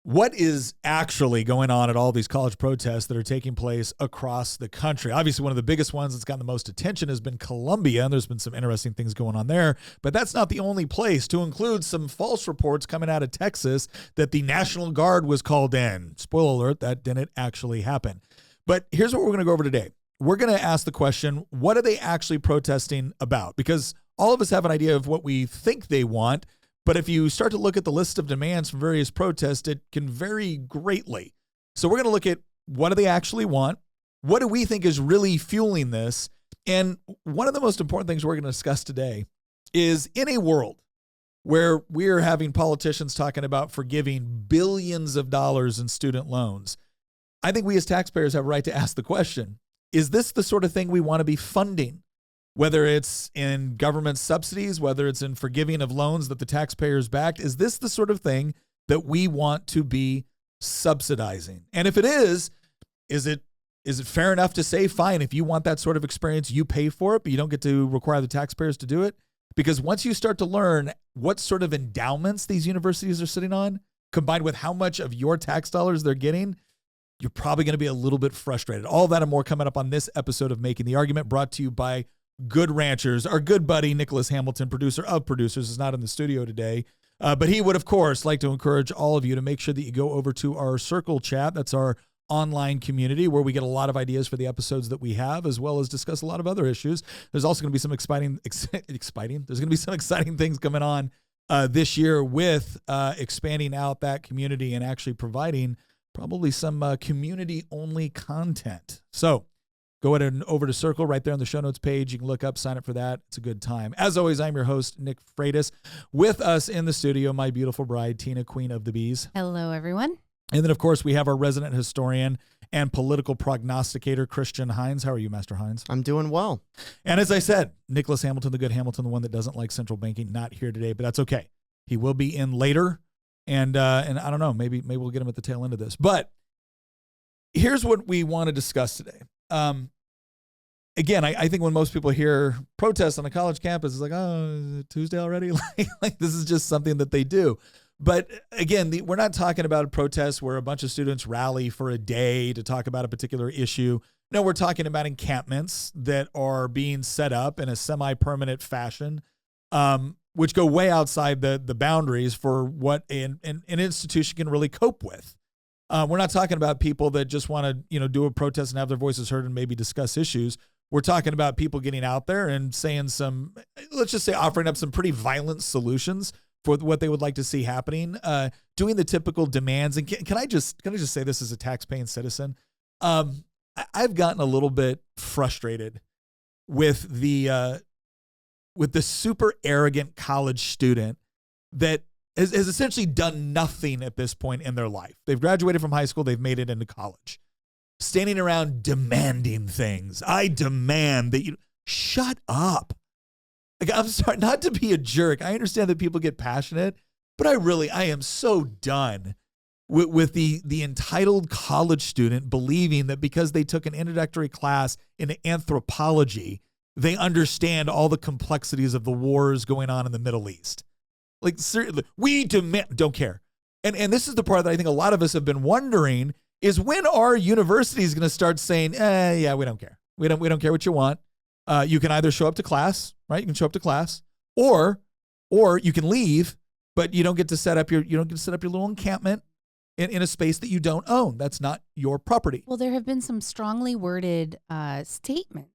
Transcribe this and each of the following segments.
What is actually going on at all these college protests that are taking place across the country? Obviously, one of the biggest ones that's gotten the most attention has been Columbia, and there's been some interesting things going on there. But that's not the only place, to include some false reports coming out of Texas that the National Guard was called in. Spoiler alert, that didn't actually happen. But here's what we're going to go over today. We're going to ask the question, what are they actually protesting about? Because all of us have an idea of what we think they want, but if you start to look at the list of demands from various protests, it can vary greatly. So we're going to look at what do they actually want? What do we think is really fueling this? And one of the most important things we're going to discuss today is, in a world where we're having politicians talking about forgiving billions of dollars in student loans, I think we as taxpayers have a right to ask the question, is this the sort of thing we want to be funding? Whether it's in government subsidies, whether it's in forgiving of loans that the taxpayers backed, is this the sort of thing that we want to be subsidizing? And if it is it fair enough to say, fine, if you want that sort of experience, you pay for it, but you don't get to require the taxpayers to do it? Because once you start to learn what sort of endowments these universities are sitting on, combined with how much of your tax dollars they're getting, you're probably going to be a little bit frustrated. All that and more coming up on this episode of Making the Argument, brought to you by Good Ranchers. Our good buddy, Nicholas Hamilton, producer of producers, is not in the studio today, but he would, of course, like to encourage all of you to make sure that you go over to our Circle chat. That's our online community where we get a lot of ideas for the episodes that we have, as well as discuss a lot of other issues. There's also going to be some exciting. There's going to be some exciting things coming on this year with expanding out that community and actually providing probably some community-only content. So go ahead and over to Circle right there on the show notes page. You can look up, sign up for that. It's a good time. As always, I'm your host, Nick Freitas. With us in the studio, my beautiful bride, Tina, Queen of the Bees. Hello, everyone. And then, of course, we have our resident historian and political prognosticator, Christian Hines. How are you, Master Hines? I'm doing well. And as I said, Nicholas Hamilton, the good Hamilton, the one that doesn't like central banking, not here today, but that's okay. He will be in later. And I don't know, maybe we'll get him at the tail end of this. But here's what we want to discuss today. Again, I think when most people hear protests on a college campus, it's like, oh, is it Tuesday already? like this is just something that they do. But again, we're not talking about a protest where a bunch of students rally for a day to talk about a particular issue. No, we're talking about encampments that are being set up in a semi-permanent fashion, which go way outside the boundaries for what an institution can really cope with. We're not talking about people that just want to, do a protest and have their voices heard and maybe discuss issues. We're talking about people getting out there and saying let's just say offering up some pretty violent solutions for what they would like to see happening, doing the typical demands. And can I just say this as a tax-paying citizen? I've gotten a little bit frustrated with the super arrogant college student that has essentially done nothing at this point in their life. They've graduated from high school. They've made it into college. Standing around demanding things. I demand that you shut up. Like, I'm sorry, not to be a jerk. I understand that people get passionate, but I am so done with the entitled college student believing that because they took an introductory class in anthropology, they understand all the complexities of the wars going on in the Middle East. Like, seriously, we don't care. And this is the part that I think a lot of us have been wondering is, when are universities going to start saying, yeah, we don't care. We don't care what you want. You can either show up to class, right? You can show up to class, or you can leave, but you don't get to set up your little encampment in a space that you don't own. That's not your property. Well, there have been some strongly worded statements.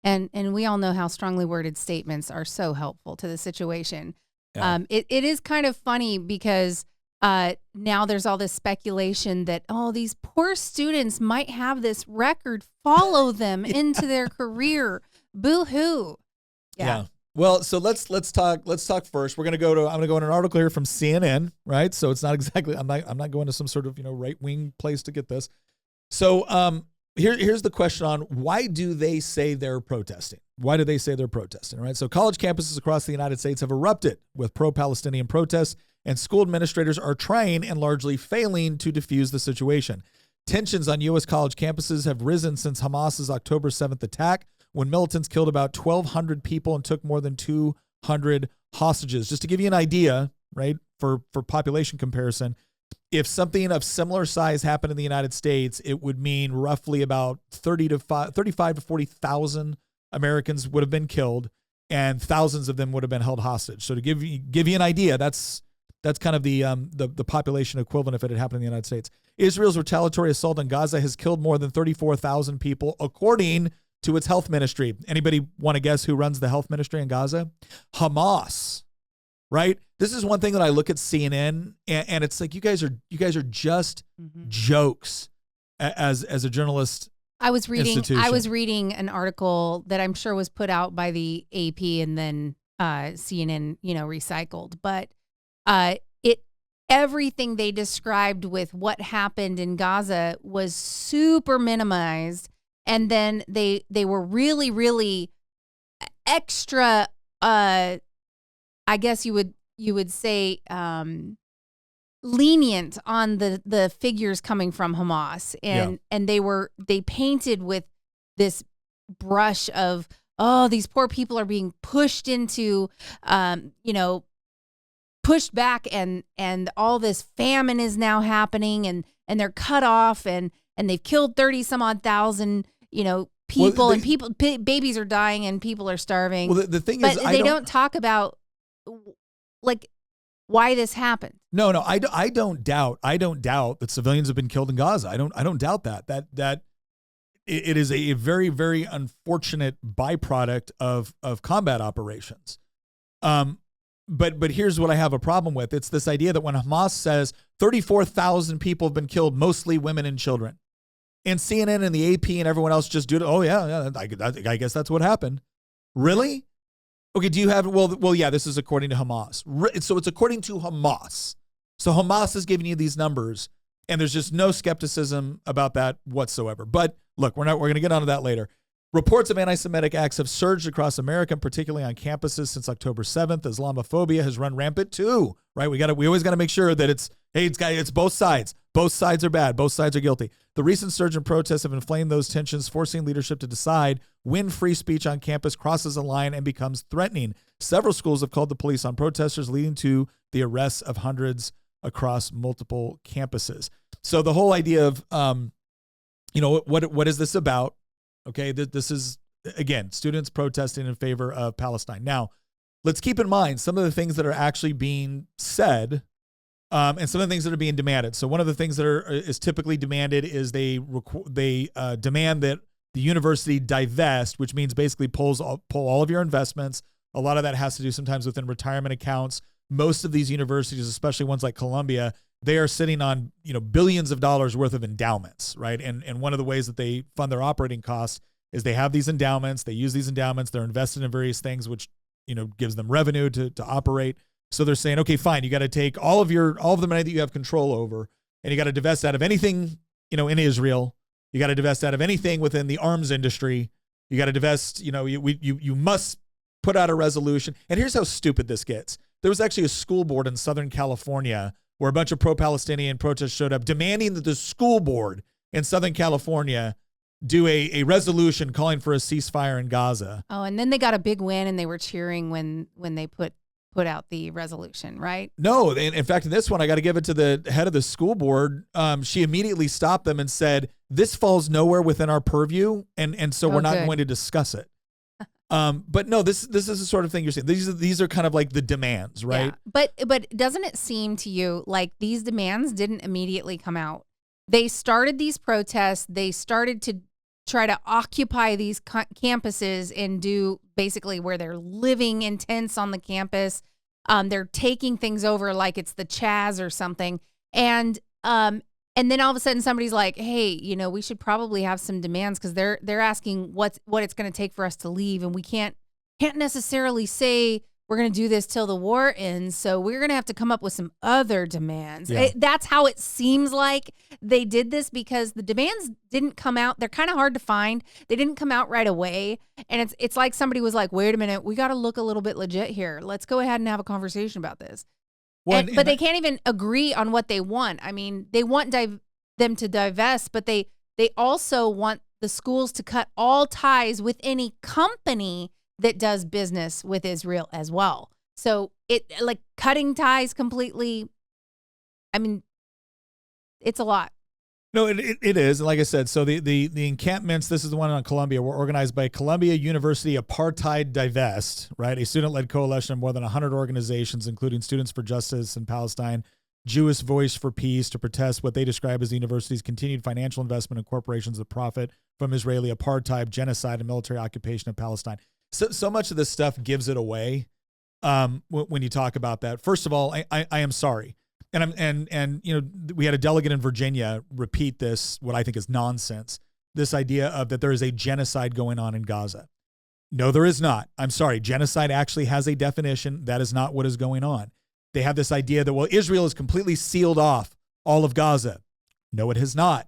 And we all know how strongly worded statements are so helpful to the situation. Yeah. It is kind of funny because now there's all this speculation that, these poor students might have this record follow them into their career. Boo-hoo. Yeah. Well, so let's talk first. I'm going to go in an article here from CNN, right? So it's not exactly, I'm not going to some sort of, right-wing place to get this. So here's the question on why do they say they're protesting? Why do they say they're protesting, right? So college campuses across the United States have erupted with pro-Palestinian protests, and school administrators are trying and largely failing to defuse the situation. Tensions on U.S. college campuses have risen since Hamas's October 7th attack, when militants killed about 1,200 people and took more than 200 hostages. Just to give you an idea, right, for population comparison, If something of similar size happened in the United States, it would mean roughly about 35 to 40,000 Americans would have been killed, and thousands of them would have been held hostage. So to give you an idea, that's kind of the population equivalent if it had happened in the United States. Israel's retaliatory assault on Gaza has killed more than 34,000 people, according to its health ministry. Anybody want to guess who runs the health ministry in Gaza? Hamas, right? This is one thing that I look at CNN and it's like, you guys are just jokes as a journalist. I was reading an article that I'm sure was put out by the AP and then CNN, recycled, but everything they described with what happened in Gaza was super minimized. And then they were really, really extra, I guess you would say, lenient on the figures coming from Hamas. And they painted with this brush of, oh, these poor people are being pushed into, pushed back and all this famine is now happening and they're cut off and they've killed 30 some odd thousand, people, and babies are dying and people are starving. Well, the thing is, they don't talk about like why this happened. No, I don't doubt that civilians have been killed in Gaza. I don't doubt that it is a very, very unfortunate byproduct of combat operations. But here's what I have a problem with. It's this idea that when Hamas says 34,000 people have been killed, mostly women and children, and CNN and the AP and everyone else just do it. Oh yeah, I guess that's what happened. Really? Okay. Do you have? Well, yeah. This is according to Hamas. So it's according to Hamas. So Hamas is giving you these numbers, and there's just no skepticism about that whatsoever. But look, we're going to get onto that later. Reports of anti-Semitic acts have surged across America, particularly on campuses since October 7th. Islamophobia has run rampant too, right? We always got to make sure that it's both sides. Both sides are bad. Both sides are guilty. The recent surge in protests have inflamed those tensions, forcing leadership to decide when free speech on campus crosses a line and becomes threatening. Several schools have called the police on protesters, leading to the arrests of hundreds across multiple campuses. So the whole idea of, what is this about? Okay, this is, again, students protesting in favor of Palestine. Now, let's keep in mind some of the things that are actually being said and some of the things that are being demanded. So one of the things that is typically demanded is they demand that the university divest, which means basically pull all of your investments. A lot of that has to do sometimes within retirement accounts. Most of these universities, especially ones like Columbia, they are sitting on, billions of dollars worth of endowments, right? And one of the ways that they fund their operating costs is they have these endowments, they use these endowments, they're invested in various things, which, gives them revenue to operate. So they're saying, okay, fine, you got to take all of the money that you have control over, and you got to divest out of anything, in Israel. You got to divest out of anything within the arms industry. You got to divest, you must put out a resolution. And here's how stupid this gets. There was actually a school board in Southern California where a bunch of pro-Palestinian protests showed up demanding that the school board in Southern California do a resolution calling for a ceasefire in Gaza. Oh, and then they got a big win and they were cheering when they put out the resolution, right? No, in fact, in this one, I got to give it to the head of the school board. She immediately stopped them and said, this falls nowhere within our purview, and so we're not going to discuss it. But no, this is the sort of thing you're saying. These are kind of like the demands, right? Yeah. But doesn't it seem to you like these demands didn't immediately come out? They started these protests. They started to try to occupy these campuses and do basically where they're living in tents on the campus. They're taking things over like it's the Chaz or something. And then all of a sudden somebody's like, hey, we should probably have some demands because they're asking what it's going to take for us to leave. And we can't necessarily say we're going to do this till the war ends. So we're going to have to come up with some other demands. Yeah. That's how it seems like they did this because the demands didn't come out. They're kind of hard to find. They didn't come out right away. And it's like somebody was like, wait a minute, we got to look a little bit legit here. Let's go ahead and have a conversation about this. But they can't even agree on what they want. I mean, they want them to divest, but they also want the schools to cut all ties with any company that does business with Israel as well. So it like cutting ties completely. I mean, it's a lot. No, it is. And like I said, so the encampments, this is the one on Columbia, were organized by Columbia University Apartheid Divest, right? A student-led coalition of more than 100 organizations, including Students for Justice in Palestine, Jewish Voice for Peace, to protest what they describe as the university's continued financial investment in corporations that profit from Israeli apartheid, genocide, and military occupation of Palestine. So much of this stuff gives it away when you talk about that. First of all, I am sorry. And you know, we had a delegate in Virginia repeat this, what I think is nonsense, this idea of that there is a genocide going on in Gaza. No, there is not. I'm sorry. Genocide actually has a definition. That is not what is going on. They have this idea that, well, Israel has completely sealed off all of Gaza. No, it has not.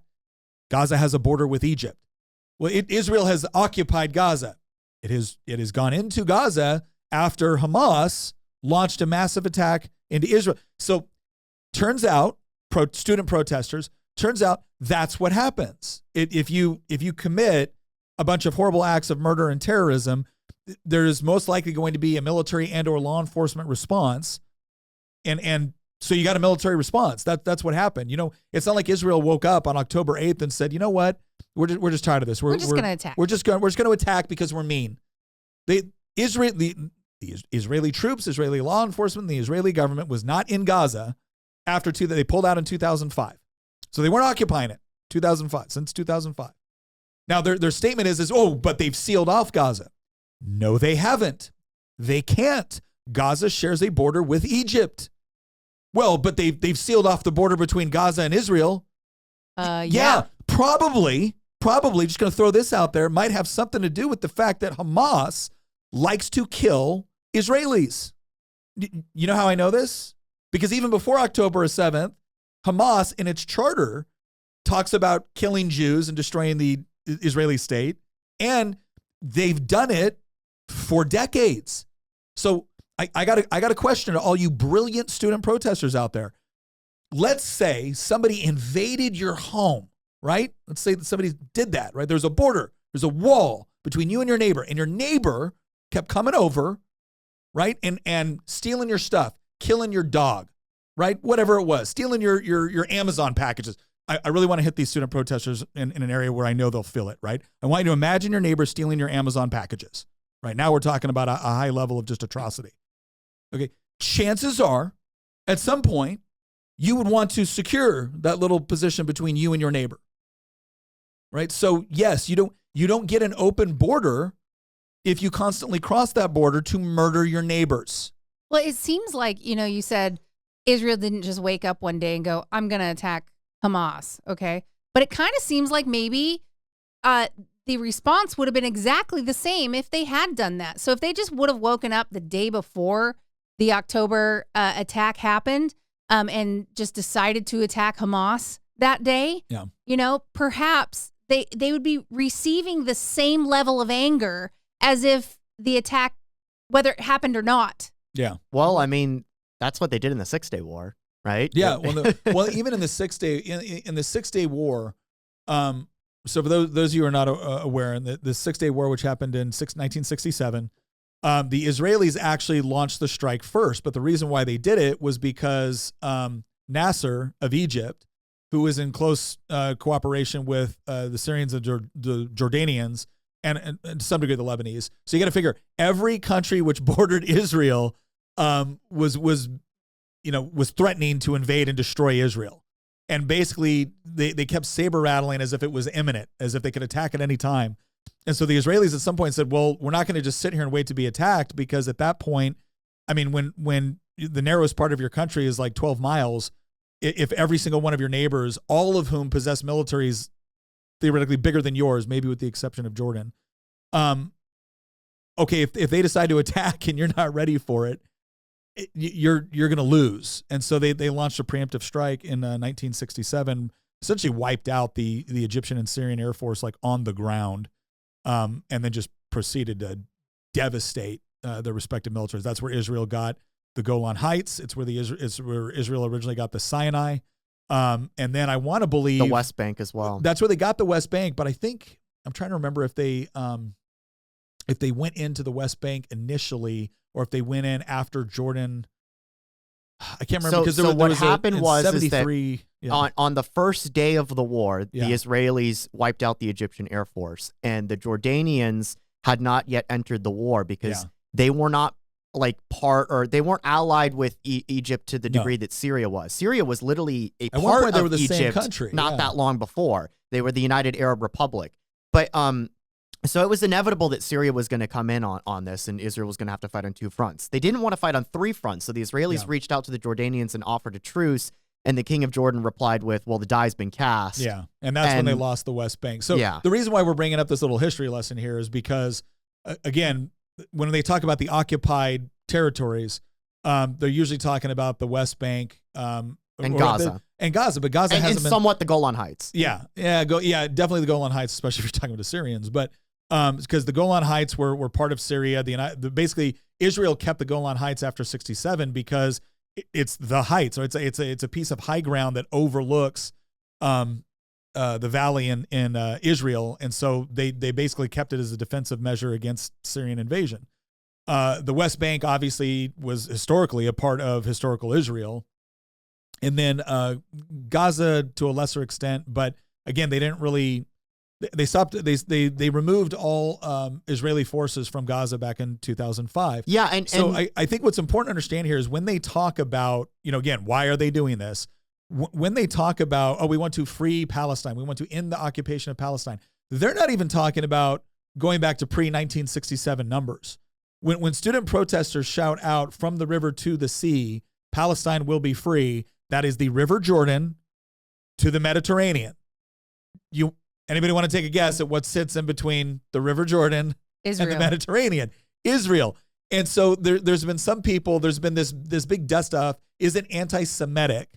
Gaza has a border with Egypt. Well, Israel has occupied Gaza. It has gone into Gaza after Hamas launched a massive attack into Israel. So turns out, student protesters, turns out that's what happens. If you commit a bunch of horrible acts of murder and terrorism, there is most likely going to be a military and or law enforcement response. And so you got a military response. That's what happened. You know, it's not like Israel woke up on October 8th and said, you know what, we're just tired of this. We're just going to attack. We're just going to attack because we're mean. The Israeli troops, Israeli law enforcement, the Israeli government was not in Gaza after they pulled out in 2005. So they weren't occupying it since 2005. Now their statement is, oh, but they've sealed off Gaza. No, they haven't. They can't. Gaza shares a border with Egypt. Well, but they've sealed off the border between Gaza and Israel. Yeah, probably just going to throw this out there, might have something to do with the fact that Hamas likes to kill Israelis. You know how I know this? Because even before October 7th, Hamas in its charter talks about killing Jews and destroying the Israeli state. And they've done it for decades. So I got a question to all you brilliant student protesters out there. Let's say somebody invaded your home, right? Let's say that somebody did that, right? There's a border, there's a wall between you and your neighbor kept coming over, right? And stealing your stuff, killing your dog, right? Whatever it was, stealing your Amazon packages. I really want to hit these student protesters in an area where I know they'll feel it, right? I want you to imagine your neighbor stealing your Amazon packages. Right now we're talking about a high level of just atrocity. Okay, chances are at some point you would want to secure that little position between you and your neighbor. Right? So yes, you don't get an open border if you constantly cross that border to murder your neighbors. Well, it seems like, you said Israel didn't just wake up one day and go, I'm going to attack Hamas, okay? But it kind of seems like maybe the response would have been exactly the same if they had done that. So if they just would have woken up the day before the October attack happened and just decided to attack Hamas that day, perhaps they would be receiving the same level of anger as if the attack, whether it happened or not. Yeah. Well, I mean, that's what they did in the 6-Day War, right? Yeah. Well, even in the 6-Day War, so for those of you who are not aware, in the 6-Day War, which happened in 1967, the Israelis actually launched the strike first. But the reason why they did it was because Nasser of Egypt, who was in close cooperation with the Syrians and the Jordanians, and to some degree the Lebanese. So you got to figure every country which bordered Israel was threatening to invade and destroy Israel. And basically, they kept saber rattling as if it was imminent, as if they could attack at any time. And so the Israelis at some point said, well, we're not going to just sit here and wait to be attacked, because at that point, I mean, when the narrowest part of your country is like 12 miles, if every single one of your neighbors, all of whom possess militaries theoretically bigger than yours, maybe with the exception of Jordan, okay, if they decide to attack and you're not ready for it, you're going to lose. And so they launched a preemptive strike in 1967, essentially wiped out the Egyptian and Syrian Air Force like on the ground, and then just proceeded to devastate their respective militaries. That's where Israel got the Golan Heights. It's where Israel originally got the Sinai. And then I want to believe the West Bank as well. That's where they got the West Bank. But I think I'm trying to remember if they went into the West Bank initially, or if they went in after Jordan. I can't remember, because what happened was 73. On the first day of the war, Yeah. the Israelis wiped out the Egyptian Air Force, and the Jordanians had not yet entered the war because they were not they weren't allied with Egypt to the degree that Syria was. Syria was literally a part they were of the Egypt same country. not that long before. They were the United Arab Republic. But so it was inevitable that Syria was going to come in on this, and Israel was going to have to fight on 2 fronts. They didn't want to fight on 3 fronts, so the Israelis reached out to the Jordanians and offered a truce, and the king of Jordan replied with, well, the die's been cast. Yeah, and that's when they lost the West Bank. So the reason why we're bringing up this little history lesson here is because, again, when they talk about the occupied territories, they're usually talking about the West Bank and Gaza. But Gaza hasn't been somewhat the Golan Heights. Definitely the Golan Heights, especially if you're talking about the Syrians. But because the Golan Heights were part of Syria, basically Israel kept the Golan Heights after 1967 because it's the heights, or it's a piece of high ground that overlooks the valley in Israel, and so they basically kept it as a defensive measure against Syrian invasion. The West Bank obviously was historically a part of historical Israel, and then Gaza to a lesser extent. But again, they didn't really. They stopped. They removed all Israeli forces from Gaza back in 2005. Yeah, I think what's important to understand here is when they talk about, again, why are they doing this? When they talk about, we want to free Palestine, we want to end the occupation of Palestine, they're not even talking about going back to pre-1967 numbers. When student protesters shout out from the river to the sea, Palestine will be free, that is the River Jordan to the Mediterranean. Anybody want to take a guess at what sits in between the River Jordan and the Mediterranean? Israel. And so there's been some people, there's been this big dust off. Is it anti-Semitic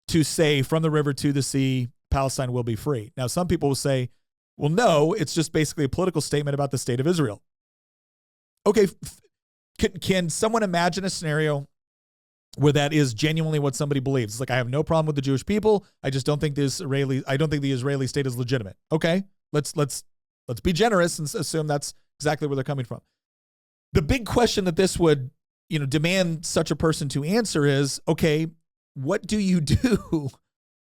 to say from the river to the sea, Palestine will be free? Now, some people will say, well, no, it's just basically a political statement about the state of Israel. Okay, can someone imagine a scenario where that is genuinely what somebody believes? It's like, I have no problem with the Jewish people. I just don't think the Israeli state is legitimate. Okay, let's be generous and assume that's exactly where they're coming from. The big question that this would, demand such a person to answer is, okay, what do you do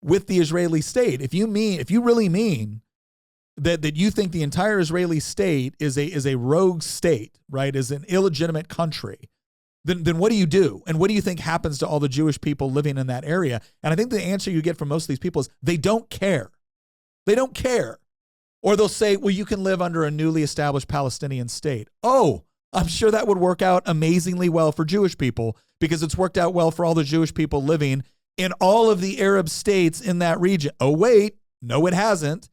with the Israeli state? If you really mean that you think the entire Israeli state is a rogue state, right, is an illegitimate country, then what do you do? And what do you think happens to all the Jewish people living in that area? And I think the answer you get from most of these people is they don't care. They don't care. Or they'll say, well, you can live under a newly established Palestinian state. Oh, I'm sure that would work out amazingly well for Jewish people because it's worked out well for all the Jewish people living in all of the Arab states in that region. Oh, wait. No, it hasn't.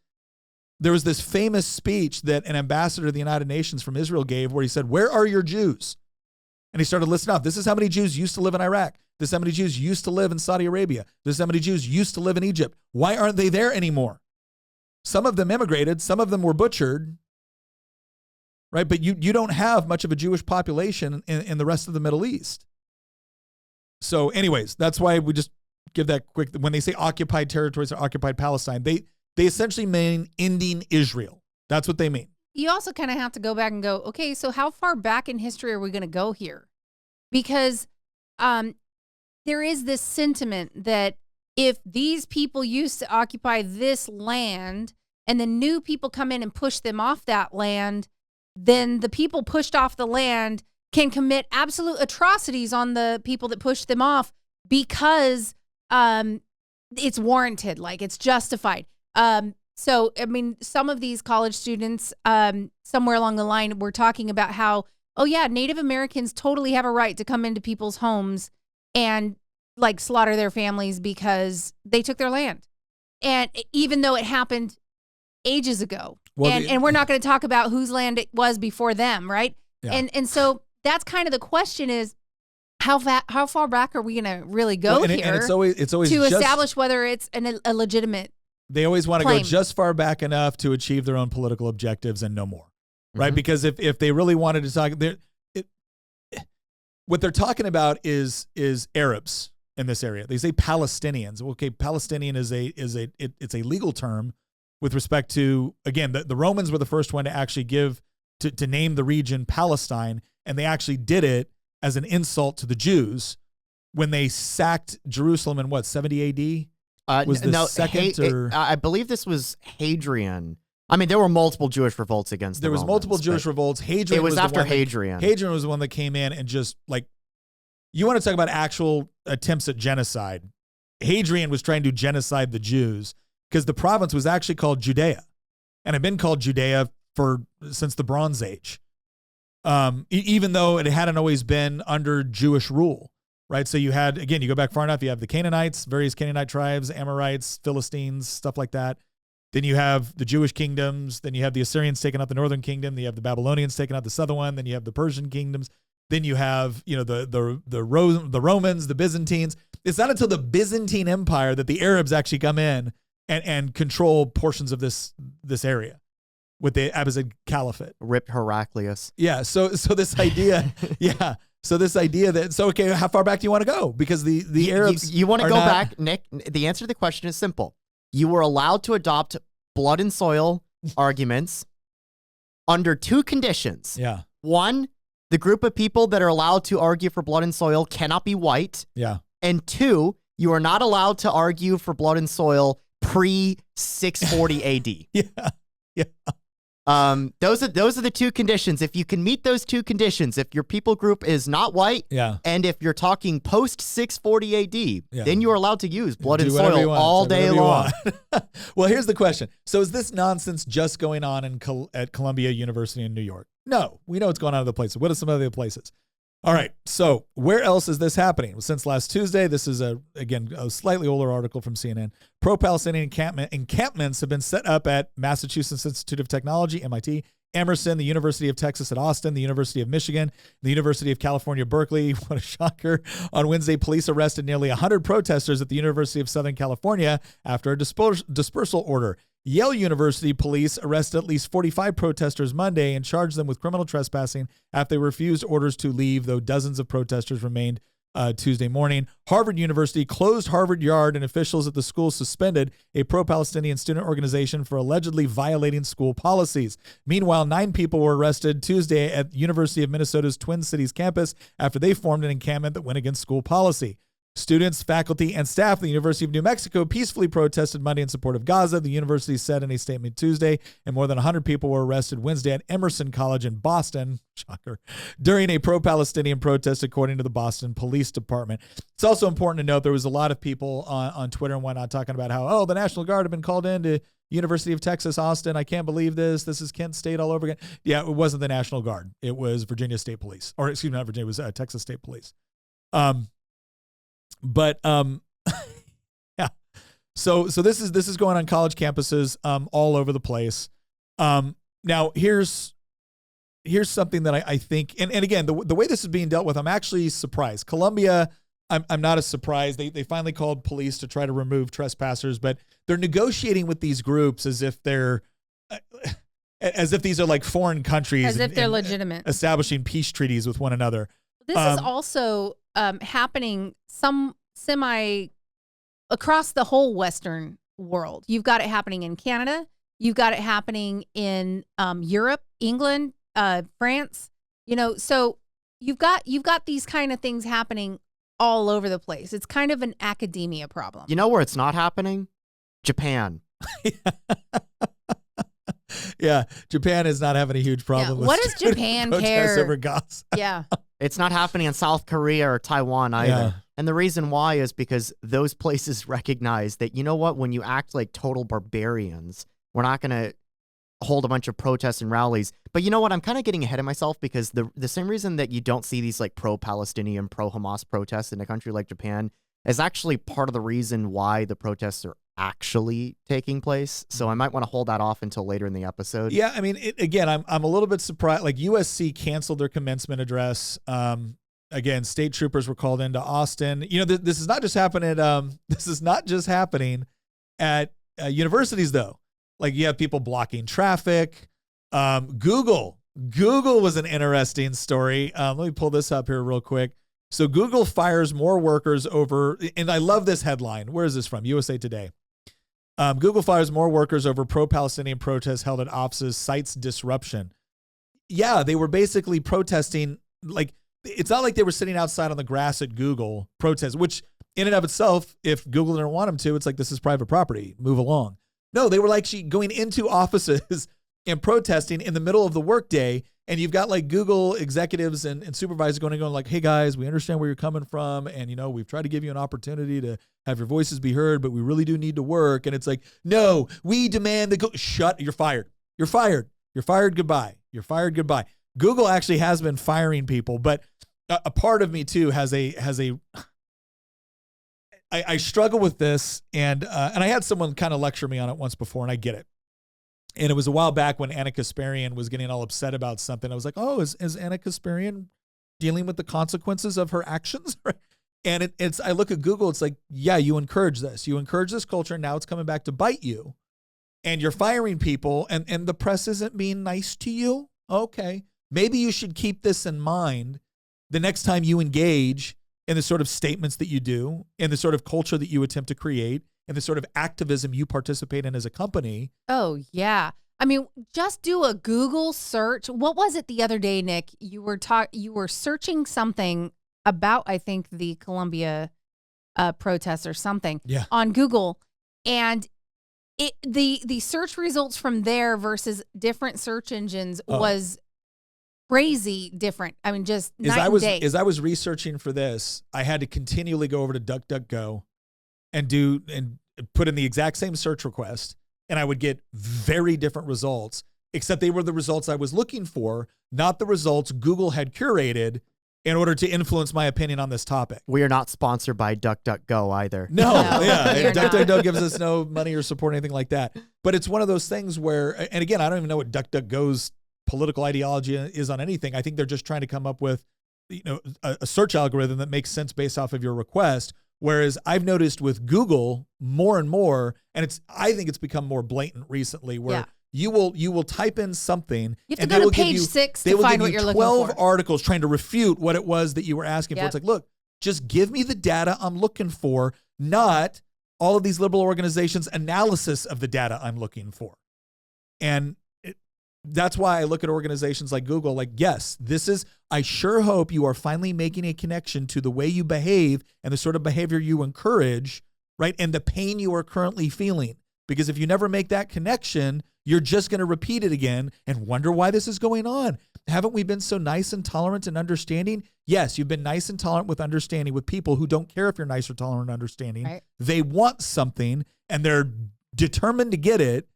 There was this famous speech that an ambassador to the United Nations from Israel gave where he said, where are your Jews? And he started listing off, this is how many Jews used to live in Iraq. This is how many Jews used to live in Saudi Arabia. This is how many Jews used to live in Egypt. Why aren't they there anymore? Some of them immigrated. Some of them were butchered. Right? But you don't have much of a Jewish population in the rest of the Middle East. So anyways, that's why we just give that quick, when they say occupied territories or occupied Palestine, they essentially mean ending Israel. That's what they mean. You also kind of have to go back and go, okay, so how far back in history are we going to go here? Because there is this sentiment that if these people used to occupy this land and the new people come in and push them off that land, then the people pushed off the land can commit absolute atrocities on the people that pushed them off because it's warranted, like it's justified. So, I mean, some of these college students, somewhere along the line, were talking about how, oh yeah, Native Americans totally have a right to come into people's homes and like slaughter their families because they took their land. And even though it happened ages ago, well, and we're not going to talk about whose land it was before them, right? Yeah. And so that's kind of the question is, how far back are we going to really go here? And it's always to establish whether it's a legitimate. They always want to go just far back enough to achieve their own political objectives and no more, right? Mm-hmm. Because if they really wanted to talk, what they're talking about is Arabs in this area. They say Palestinians. Okay, Palestinian is it's a legal term with respect to, again, the Romans were the first one to actually to name the region Palestine, and they actually did it as an insult to the Jews when they sacked Jerusalem in 70 AD? Was the second or I believe this was Hadrian. I mean, there were multiple Jewish revolts against there the was Romans, multiple Jewish revolts. Hadrian It was the after one that- Hadrian. Hadrian was the one that came in and just like, you want to talk about actual attempts at genocide. Hadrian was trying to genocide the Jews because the province was actually called Judea and had been called Judea since the Bronze Age. Even though it hadn't always been under Jewish rule, right? So you had, again, you go back far enough, you have the Canaanites, various Canaanite tribes, Amorites, Philistines, stuff like that. Then you have the Jewish kingdoms. Then you have the Assyrians taking out the northern kingdom. Then you have the Babylonians taking out the southern one. Then you have the Persian kingdoms. Then you have, the Romans, the Byzantines. It's not until the Byzantine Empire that the Arabs actually come in and control portions of this area with the Abbasid Caliphate. Ripped Heraclius. Yeah. So this idea, yeah. So this idea that, okay, how far back do you want to go? Because the Arabs, you want to go back, Nick? The answer to the question is simple. You were allowed to adopt blood and soil arguments under two conditions. Yeah. One, the group of people that are allowed to argue for blood and soil cannot be white. Yeah. And two, you are not allowed to argue for blood and soil pre-640 AD. Yeah. Yeah. Those are the two conditions. If you can meet those two conditions, if your people group is not white, yeah, and if you're talking post 640 AD, then you are allowed to use blood and whatever soil all day long. Well, here's the question. So is this nonsense just going on at Columbia University in New York? No, we know what's going on in other places. What are some other places? All right, so where else is this happening? Well, since last Tuesday, this is a slightly older article from CNN. Pro-Palestinian encampments have been set up at Massachusetts Institute of Technology, MIT, Emerson, the University of Texas at Austin, the University of Michigan, the University of California, Berkeley. What a shocker. On Wednesday, police arrested nearly 100 protesters at the University of Southern California after a dispersal order. Yale University police arrested at least 45 protesters Monday and charged them with criminal trespassing after they refused orders to leave, though dozens of protesters remained Tuesday morning. Harvard University closed Harvard Yard, and officials at the school suspended a pro-Palestinian student organization for allegedly violating school policies. Meanwhile, 9 people were arrested Tuesday at University of Minnesota's Twin Cities campus after they formed an encampment that went against school policy. Students, faculty, and staff at the University of New Mexico peacefully protested Monday in support of Gaza, the university said in a statement Tuesday, and more than 100 people were arrested Wednesday at Emerson College in Boston, shocker, during a pro-Palestinian protest, according to the Boston Police Department. It's also important to note there was a lot of people on Twitter and whatnot talking about how, the National Guard have been called into University of Texas, Austin. I can't believe this. This is Kent State all over again. Yeah, it wasn't the National Guard. It was Virginia State Police. Or excuse me, not Virginia, it was Texas State Police. But yeah. So this is going on college campuses all over the place. Now here's something that I think, and again, the way this is being dealt with, I'm actually surprised. Columbia, I'm not as surprised. They finally called police to try to remove trespassers, but they're negotiating with these groups as if these are like foreign countries, as if they're legitimate, establishing peace treaties with one another. This is also happening semi across the whole Western world. You've got it happening in Canada. You've got it happening in Europe, England, France. So you've got these kind of things happening all over the place. It's kind of an academia problem. You know where it's not happening? Japan. Yeah, Japan is not having a huge problem. What does Japan care over Gaza? Yeah. It's not happening in South Korea or Taiwan either. Yeah. And the reason why is because those places recognize that, you know what, when you act like total barbarians, we're not going to hold a bunch of protests and rallies. But you know what, I'm kind of getting ahead of myself, because the same reason that you don't see these like pro-Palestinian, pro-Hamas protests in a country like Japan is actually part of the reason why the protests are actually taking place. So I might want to hold that off until later in the episode. Yeah, I mean, again, I'm a little bit surprised. Like USC canceled their commencement address. Again, state troopers were called into Austin. This is not just happening at universities though. Like you have people blocking traffic. Google was an interesting story. Let me pull this up here real quick. So Google fires more workers over, and I love this headline. Where is this from? USA Today. Google fires more workers over pro-Palestinian protests held at offices, cites disruption. Yeah, they were basically protesting. Like, it's not like they were sitting outside on the grass at Google protest, which in and of itself, if Google didn't want them to, it's like, this is private property. Move along. No, they were like going into offices and protesting in the middle of the workday. And you've got like Google executives and supervisors going like, hey guys, we understand where you're coming from. And, we've tried to give you an opportunity to have your voices be heard, but we really do need to work. And it's like, no, we demand shut, you're fired. You're fired. You're fired. Goodbye. You're fired. Goodbye. Google actually has been firing people, but a part of me too I struggle with this. And I had someone kind of lecture me on it once before, and I get it. And it was a while back when Anna Kasparian was getting all upset about something. I was like, oh, is Anna Kasparian dealing with the consequences of her actions? And it's I look at Google, it's like, yeah, you encourage this. You encourage this culture, and now it's coming back to bite you. And you're firing people, and the press isn't being nice to you. Okay. Maybe you should keep this in mind the next time you engage in the sort of statements that you do, in the sort of culture that you attempt to create, and the sort of activism you participate in as a company. Oh, yeah. I mean, just do a Google search. What was it the other day, Nick? You were searching something about, I think, the Columbia protests or something on Google. And the search results from there versus different search engines was crazy different. I mean, just night and day. As I was researching for this, I had to continually go over to DuckDuckGo and put in the exact same search request, and I would get very different results, except they were the results I was looking for, not the results Google had curated in order to influence my opinion on this topic. We are not sponsored by DuckDuckGo either. No, yeah. DuckDuckGo gives us no money or support, anything like that. But it's one of those things where, and again, I don't even know what DuckDuckGo's political ideology is on anything. I think they're just trying to come up with, a search algorithm that makes sense based off of your request. Whereas I've noticed with Google more and more, and I think it's become more blatant recently, where you will type in something, you have to go to page 6 to find what you're looking for. 12 articles trying to refute what it was that you were asking for. It's like, look, just give me the data I'm looking for, not all of these liberal organizations' analysis of the data I'm looking for. And that's why I look at organizations like Google, like, yes, I sure hope you are finally making a connection to the way you behave and the sort of behavior you encourage, right? And the pain you are currently feeling. Because if you never make that connection, you're just going to repeat it again and wonder why this is going on. Haven't we been so nice and tolerant and understanding? Yes, you've been nice and tolerant with understanding with people who don't care if you're nice or tolerant and understanding. Right. They want something and they're determined to get it.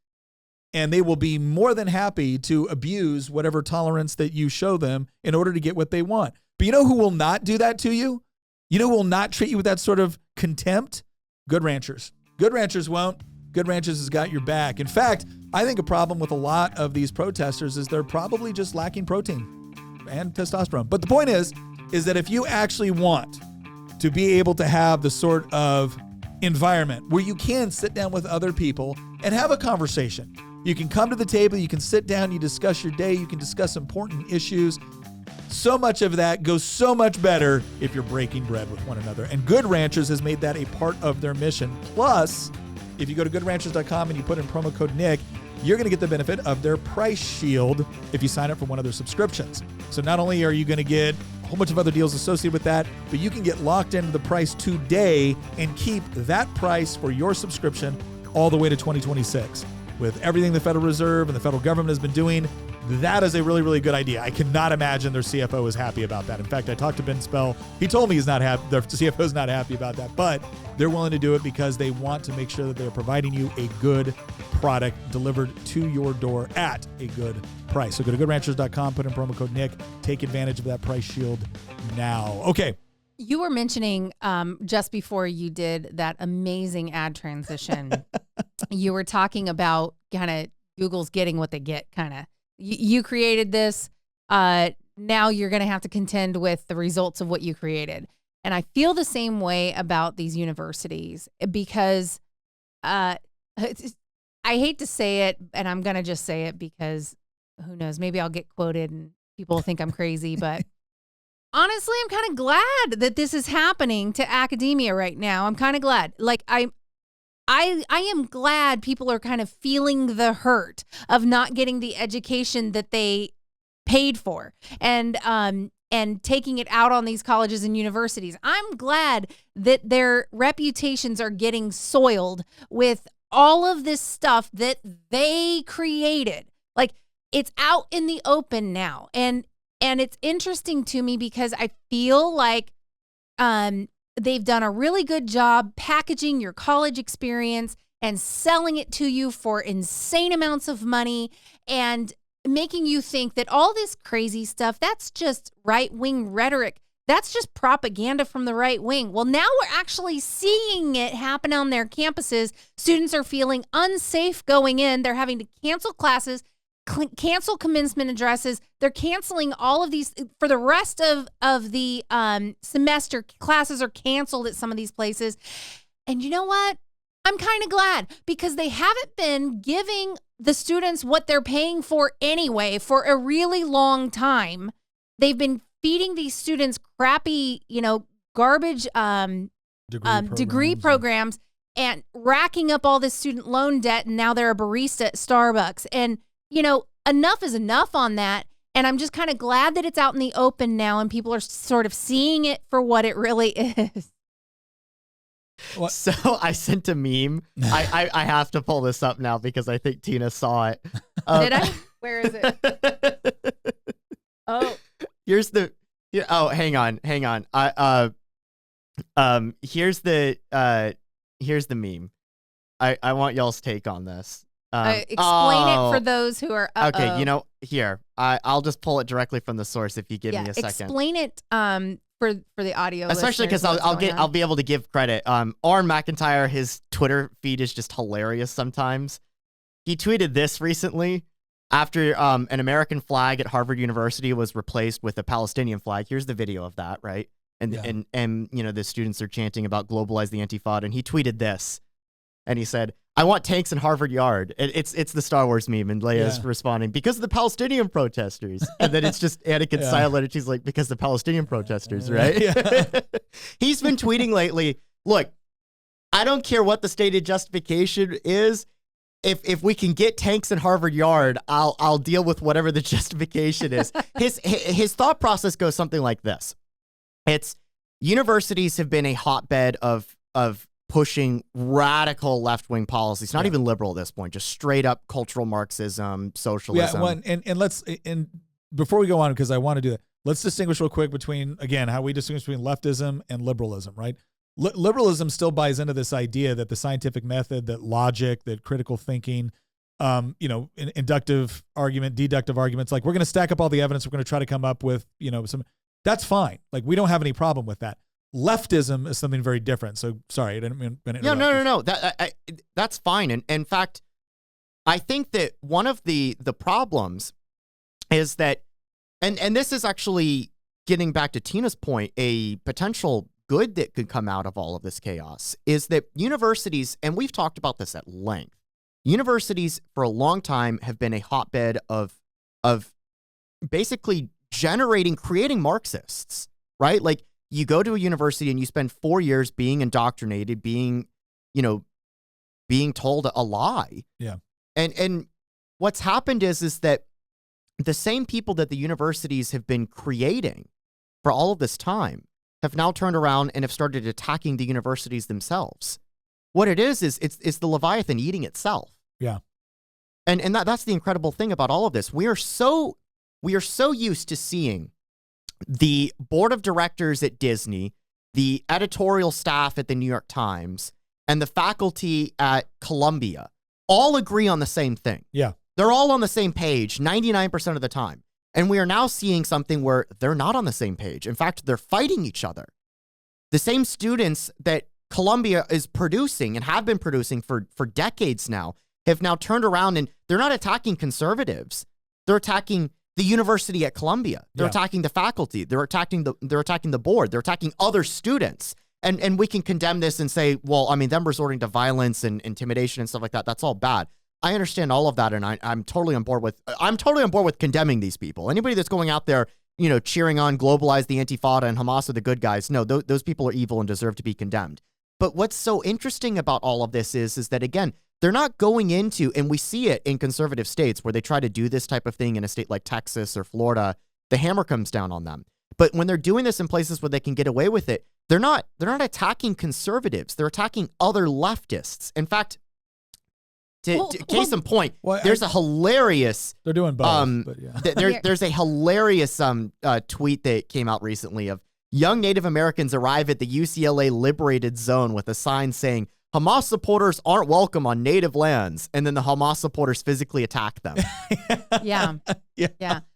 And they will be more than happy to abuse whatever tolerance that you show them in order to get what they want. But you know who will not do that to you? You know who will not treat you with that sort of contempt? Good ranchers. Good ranchers won't. Good Ranchers has got your back. In fact, I think a problem with a lot of these protesters is they're probably just lacking protein and testosterone. But the point is that if you actually want to be able to have the sort of environment where you can sit down with other people and have a conversation, you can come to the table, you can sit down, you discuss your day, you can discuss important issues. So much of that goes so much better if you're breaking bread with one another. And Good Ranchers has made that a part of their mission. Plus, if you go to goodranchers.com and you put in promo code Nick, you're going to get the benefit of their price shield if you sign up for one of their subscriptions. So not only are you going to get a whole bunch of other deals associated with that, but you can get locked into the price today and keep that price for your subscription all the way to 2026. With everything the Federal Reserve and the federal government has been doing, that is a really, really good idea. I cannot imagine their CFO is happy about that. In fact, I talked to Ben Spell. He told me he's not happy. Their CFO is not happy about that, but they're willing to do it because they want to make sure that they're providing you a good product delivered to your door at a good price. So go to goodranchers.com, put in promo code Nick, take advantage of that price shield now. Okay. You were mentioning just before you did that amazing ad transition, you were talking about kind of Google's getting what they get, kind of. You created this. Now you're going to have to contend with the results of what you created. And I feel the same way about these universities because I hate to say it, and I'm going to just say it because who knows, maybe I'll get quoted and people will think I'm crazy, but honestly, I'm kind of glad that this is happening to academia right now. I'm kind of glad. Like I am glad people are kind of feeling the hurt of not getting the education that they paid for. And and taking it out on these colleges and universities. I'm glad that their reputations are getting soiled with all of this stuff that they created. Like, it's out in the open now. And it's interesting to me because I feel like they've done a really good job packaging your college experience and selling it to you for insane amounts of money and making you think that all this crazy stuff, that's just right-wing rhetoric. That's just propaganda from the right wing. Well, now we're actually seeing it happen on their campuses. Students are feeling unsafe going in. They're having to cancel classes, cancel commencement addresses. They're canceling all of these for the rest of the semester. Classes are canceled at some of these places. And you know what? I'm kind of glad, because they haven't been giving the students what they're paying for anyway for a really long time. They've been feeding these students crappy, garbage degree programs and racking up all this student loan debt. And now they're a barista at Starbucks. And, enough is enough on that. And I'm just kind of glad that it's out in the open now and people are sort of seeing it for what it really is. What? So I sent a meme. I have to pull this up now because I think Tina saw it. Did I? Where is it? Oh, here's the. Oh, hang on. Here's the meme. I want y'all's take on this. Explain it for those who are. Okay, here I'll just pull it directly from the source if you give me a second. Explain it. For the audio, especially because I'll be able to give credit. Aaron McIntyre, his Twitter feed is just hilarious sometimes. He tweeted this recently after an American flag at Harvard University was replaced with a Palestinian flag. Here's the video of that, right? And the students are chanting about globalize the Intifada, and he tweeted this, and he said, "I want tanks in Harvard Yard." It's the Star Wars meme, and Leia's responding, "Because of the Palestinian protesters." And then it's just Anakin silent, and she's like, "Because the Palestinian protesters," right? Yeah. He's been tweeting lately, look, I don't care what the stated justification is. If we can get tanks in Harvard Yard, I'll deal with whatever the justification is. His thought process goes something like this. It's universities have been a hotbed of pushing radical left-wing policies, not even liberal at this point, just straight up cultural Marxism, socialism. Yeah, and before we go on, because I want to do that, let's distinguish real quick between, again, how we distinguish between leftism and liberalism, right? Liberalism still buys into this idea that the scientific method, that logic, that critical thinking, inductive argument, deductive arguments, like we're going to stack up all the evidence, we're going to try to come up with, that's fine. Like, we don't have any problem with that. Leftism is something very different. So sorry, I didn't mean to interrupt. No. That's fine. And in fact, I think that one of the problems is that, and this is actually getting back to Tina's point, a potential good that could come out of all of this chaos is that universities, and we've talked about this at length, universities for a long time have been a hotbed of basically creating Marxists, right? Like, you go to a university and you spend 4 years being indoctrinated, being told a lie. Yeah. And what's happened is that the same people that the universities have been creating for all of this time have now turned around and have started attacking the universities themselves. What it is it's the Leviathan eating itself. Yeah. And that's the incredible thing about all of this. We are so used to seeing the board of directors at Disney, the editorial staff at the New York Times, and the faculty at Columbia all agree on the same thing. Yeah. They're all on the same page 99% of the time. And we are now seeing something where they're not on the same page. In fact, they're fighting each other. The same students that Columbia is producing and have been producing for decades now have now turned around, and they're not attacking conservatives. They're attacking the university at Columbia. They're attacking the faculty. They're attacking the board. They're attacking other students. And we can condemn this and say, well, I mean, them resorting to violence and intimidation and stuff like that, that's all bad. I understand all of that, and I'm totally on board with condemning these people. Anybody that's going out there, cheering on globalize the Intifada and Hamas are the good guys, no, those people are evil and deserve to be condemned. But what's so interesting about all of this is that, again, they're not going into, and we see it in conservative states where they try to do this type of thing in a state like Texas or Florida, the hammer comes down on them. But when they're doing this in places where they can get away with it, they're not attacking conservatives. They're attacking other leftists. In fact, case in point, there's a hilarious. They're doing both. But yeah. There's a hilarious tweet that came out recently of young Native Americans arrive at the UCLA liberated zone with a sign saying Hamas supporters aren't welcome on native lands, and then the Hamas supporters physically attack them. Yeah.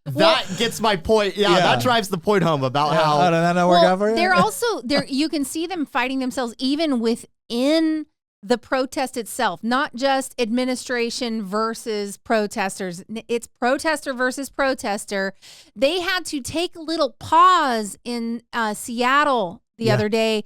That gets my point. Yeah, that drives the point home about how. Did that not work out for you? They're also there. You can see them fighting themselves even within the protest itself, not just administration versus protesters. It's protester versus protester. They had to take a little pause in Seattle the other day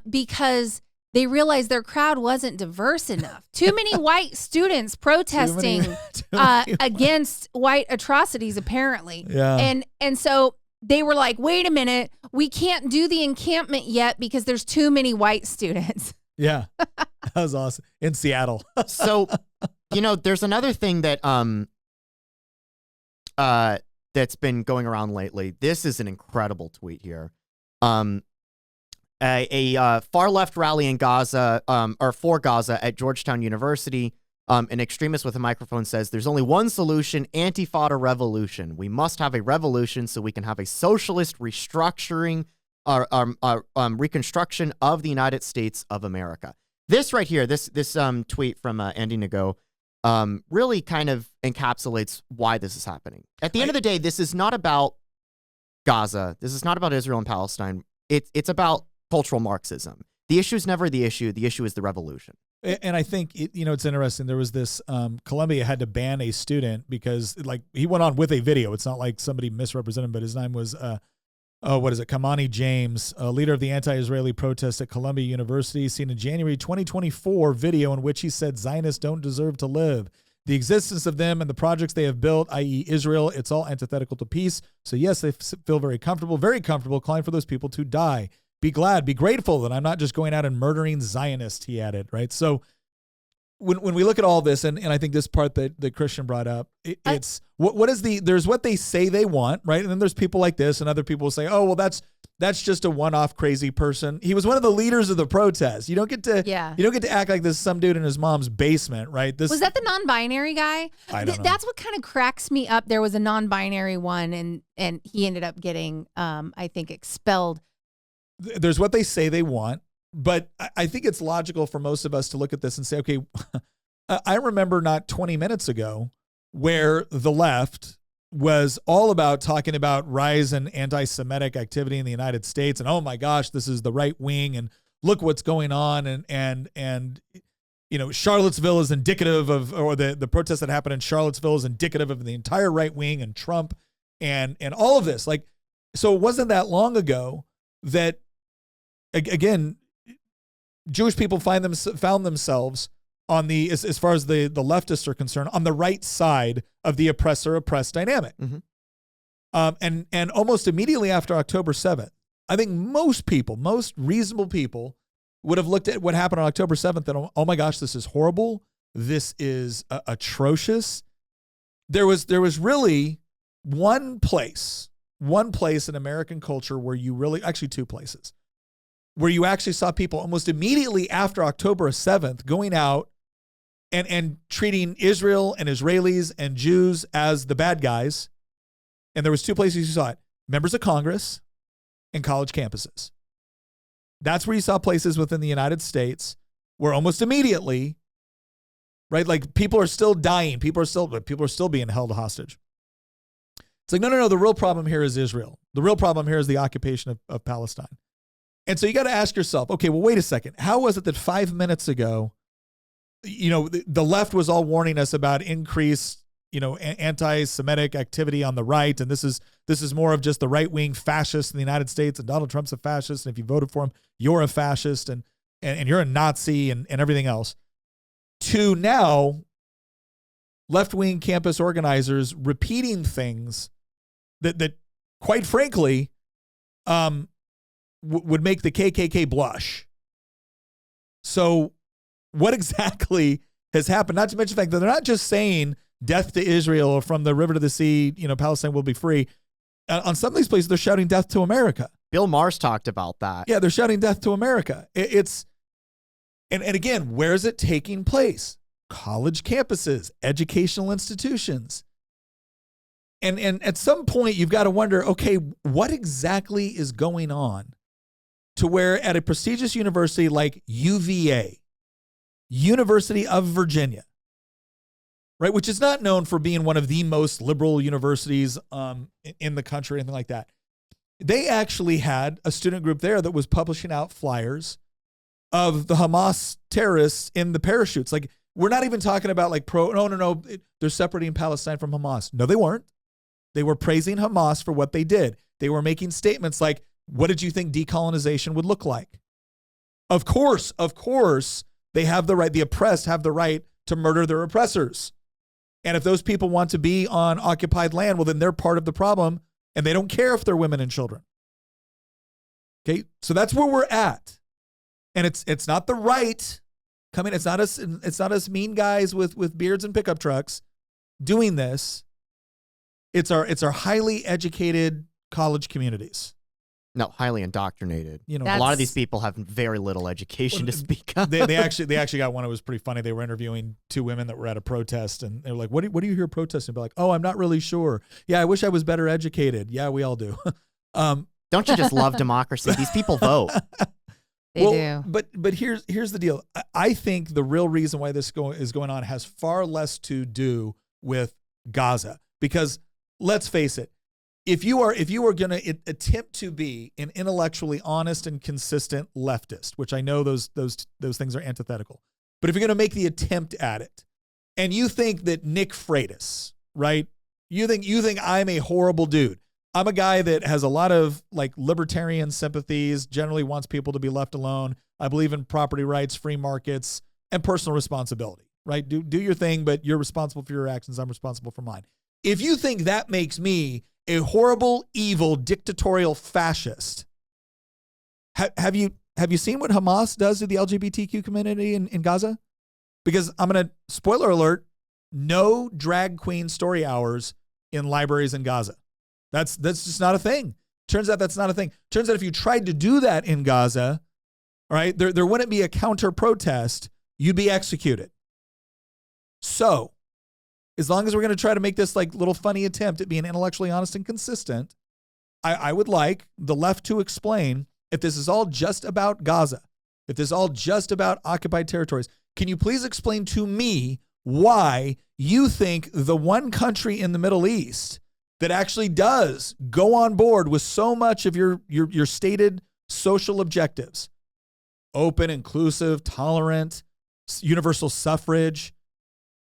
because they realized their crowd wasn't diverse enough. Too many white students protesting against white atrocities, apparently. Yeah. And so they were like, wait a minute, we can't do the encampment yet because there's too many white students. Yeah. That was awesome. In Seattle. So, there's another thing that that's been going around lately. This is an incredible tweet here. A far left rally in Gaza, or for Gaza at Georgetown University. An extremist with a microphone says, "There's only one solution: Antifada revolution. We must have a revolution so we can have a socialist restructuring, reconstruction of the United States of America." This right here, this tweet from Andy Nago, really kind of encapsulates why this is happening. At the end of the day, this is not about Gaza. This is not about Israel and Palestine. It's about cultural Marxism. The issue is never the issue. The issue is the revolution. And I think, it's interesting. There was this, Columbia had to ban a student because he went on with a video. It's not like somebody misrepresented him, but his name was, Kamani James, a leader of the anti-Israeli protests at Columbia University, seen in January 2024 video in which he said Zionists don't deserve to live. The existence of them and the projects they have built, i.e. Israel, it's all antithetical to peace. So yes, they feel very comfortable calling for those people to die. Be glad, be grateful that I'm not just going out and murdering Zionists, he added, right? So when we look at all this, and I think this part that Christian brought up, it's there's what they say they want, right? And then there's people like this, and other people will say, oh, well, that's just a one-off crazy person. He was one of the leaders of the protest. You don't get to act like this some dude in his mom's basement, right? Was that the non-binary guy? I don't know. That's what kind of cracks me up. There was a non-binary one, and he ended up getting, I think, expelled. There's what they say they want, but I think it's logical for most of us to look at this and say, okay, I remember not 20 minutes ago where the left was all about talking about rise in anti-Semitic activity in the United States. And, oh my gosh, this is the right wing and look what's going on. And Charlottesville is indicative of, or the protest that happened in Charlottesville is indicative of the entire right wing and Trump and all of this. So it wasn't that long ago that, again, Jewish people found themselves on the, as far as the leftists are concerned, on the right side of the oppressor-oppressed dynamic. Mm-hmm. And almost immediately after October 7th, I think most reasonable people would have looked at what happened on October 7th and, oh my gosh, this is horrible. This is atrocious. There was really one place in American culture where you really, actually two places, where you actually saw people almost immediately after October 7th going out and treating Israel and Israelis and Jews as the bad guys. And there was two places you saw it: members of Congress and college campuses. That's where you saw places within the United States where almost immediately, right, like people are still dying. People are still being held hostage. It's like, no, the real problem here is Israel. The real problem here is the occupation of Palestine. And so you got to ask yourself, okay, well, wait a second. How was it that 5 minutes ago, the left was all warning us about increased, anti-Semitic activity on the right, and this is more of just the right-wing fascists in the United States, and Donald Trump's a fascist, and if you voted for him, you're a fascist, and you're a Nazi, and everything else, to now left-wing campus organizers repeating things that quite frankly, would make the KKK blush. So what exactly has happened? Not to mention the fact that they're not just saying death to Israel or from the river to the sea, Palestine will be free. On some of these places, they're shouting death to America. Bill Maher's talked about that. Yeah, they're shouting death to America. And again, where is it taking place? College campuses, educational institutions. And at some point, you've got to wonder, okay, what exactly is going on to where at a prestigious university like UVA, University of Virginia, right, which is not known for being one of the most liberal universities in the country, anything like that, they actually had a student group there that was publishing out flyers of the Hamas terrorists in the parachutes. Like, we're not even talking about like no, they're separating Palestine from Hamas. No, they weren't. They were praising Hamas for what they did. They were making statements like, what did you think decolonization would look like? Of course, they have the right, the oppressed have the right to murder their oppressors. And if those people want to be on occupied land, well, then they're part of the problem, and they don't care if they're women and children. Okay, so that's where we're at. And it's not the right coming. It's not us mean guys with beards and pickup trucks doing this. It's our highly educated college communities. No, highly indoctrinated. You know, a lot of these people have very little education to speak of. They actually got one. It was pretty funny. They were interviewing two women that were at a protest, and they were like, "What do you hear protesting?" Be like, "Oh, I'm not really sure. Yeah, I wish I was better educated." Yeah, we all do. Don't you just love democracy? These people vote. They do. But here's the deal. I think the real reason why this is going on has far less to do with Gaza, because let's face it. If you are going to attempt to be an intellectually honest and consistent leftist, which I know those things are antithetical, but if you're going to make the attempt at it, and you think that Nick Freitas, right? You think I'm a horrible dude. I'm a guy that has a lot of like libertarian sympathies, generally wants people to be left alone. I believe in property rights, free markets, and personal responsibility, right? Do your thing, but you're responsible for your actions. I'm responsible for mine. If you think that makes me a horrible, evil, dictatorial fascist, have you seen what Hamas does to the LGBTQ community in Gaza? Because I'm going to, spoiler alert, no drag queen story hours in libraries in Gaza. That's just not a thing. Turns out that's not a thing. Turns out if you tried to do that in Gaza, all right, there wouldn't be a counter protest. You'd be executed. So, as long as we're going to try to make this like little funny attempt at being intellectually honest and consistent, I would like the left to explain, if this is all just about Gaza, if this is all just about occupied territories, can you please explain to me why you think the one country in the Middle East that actually does go on board with so much of your stated social objectives, open, inclusive, tolerant, universal suffrage,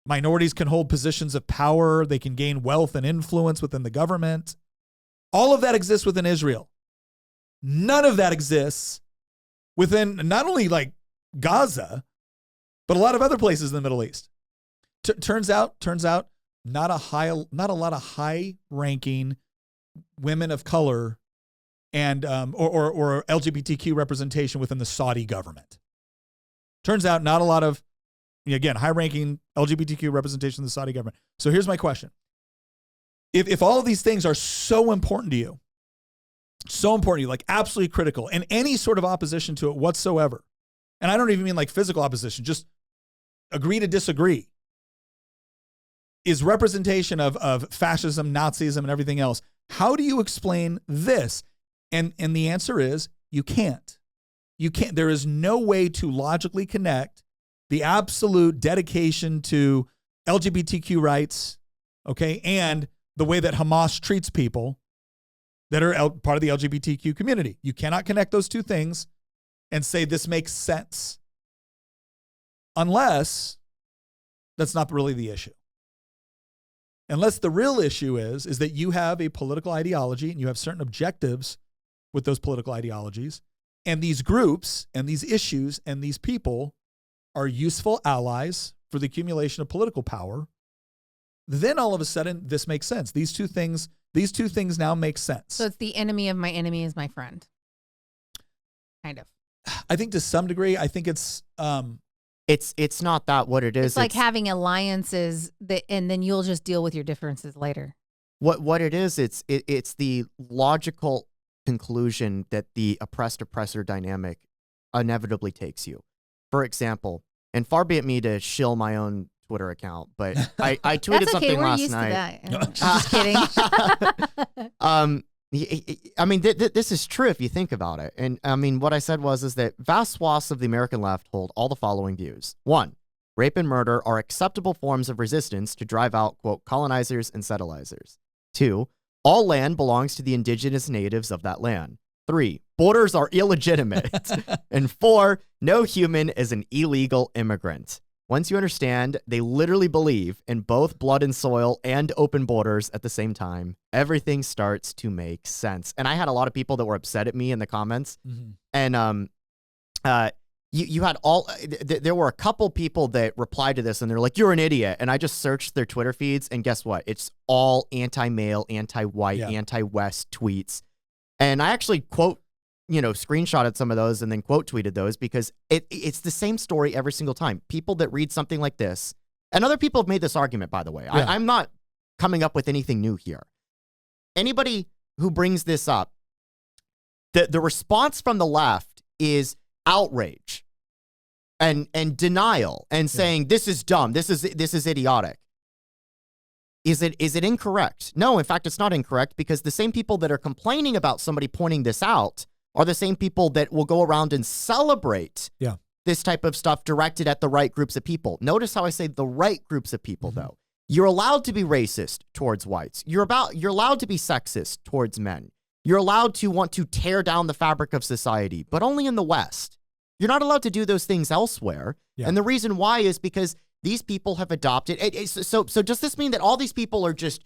minorities can hold positions of power, they can gain wealth and influence within the government. All of that exists within Israel. None of that exists within not only like Gaza, but a lot of other places in the Middle East. Turns out, not a lot of high-ranking women of color and or LGBTQ representation within the Saudi government. Turns out, not a lot of, again, high-ranking LGBTQ representation in the Saudi government. So here's my question. If all of these things are so important to you, like absolutely critical, and any sort of opposition to it whatsoever, and I don't even mean like physical opposition, just agree to disagree, is representation of fascism, Nazism, and everything else, how do you explain this? And the answer is you can't. You can't. There is no way to logically connect the absolute dedication to LGBTQ rights, okay, and the way that Hamas treats people that are part of the LGBTQ community. You cannot connect those two things and say this makes sense, unless that's not really the issue. Unless the real issue is that you have a political ideology and you have certain objectives with those political ideologies, and these groups and these issues and these people are useful allies for the accumulation of political power, then all of a sudden this makes sense. These two things now make sense. So it's the enemy of my enemy is my friend. Kind of. I think to some degree, I think it's not that what it is. It's like having alliances and then you'll just deal with your differences later. what it is, it's the logical conclusion that the oppressed-oppressor dynamic inevitably takes you. For example, and far be it me to shill my own Twitter account, but I tweeted That's okay. something We're last used night. to that. I'm just kidding. I mean, this is true if you think about it. And I mean, what I said is that vast swaths of the American left hold all the following views. 1, rape and murder are acceptable forms of resistance to drive out, quote, colonizers and settlizers. 2, all land belongs to the indigenous natives of that land. 3, borders are illegitimate. And 4, no human is an illegal immigrant. Once you understand, they literally believe in both blood and soil and open borders at the same time, everything starts to make sense. And I had a lot of people that were upset at me in the comments. Mm-hmm. And you had there were a couple people that replied to this and they're like, you're an idiot. And I just searched their Twitter feeds and guess what? It's all anti-male, anti-white, anti-West tweets. And I actually screenshotted some of those and then quote tweeted those because it's the same story every single time. People that read something like this, and other people have made this argument, by the way. Yeah. I'm not coming up with anything new here. Anybody who brings this up, the response from the left is outrage and denial and saying this is dumb, this is idiotic. Is it incorrect? No, in fact, it's not incorrect because the same people that are complaining about somebody pointing this out are the same people that will go around and cellbrate this type of stuff directed at the right groups of people. Notice how I say the right groups of people, though. You're allowed to be racist towards whites. You're allowed to be sexist towards men. You're allowed to want to tear down the fabric of society, but only in the West. You're not allowed to do those things elsewhere. Yeah. And the reason why is because these people have adopted. So does this mean that all these people are just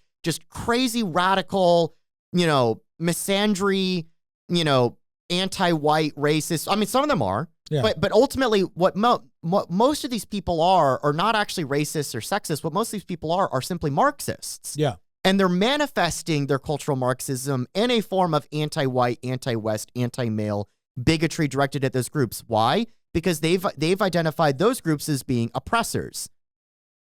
crazy radical, misandry, anti-white racist? I mean, some of them are, but ultimately what most of these people are not actually racist or sexist. What most of these people are simply Marxists. Yeah. And they're manifesting their cultural Marxism in a form of anti-white, anti-West, anti-male bigotry directed at those groups. Why? Because they've identified those groups as being oppressors.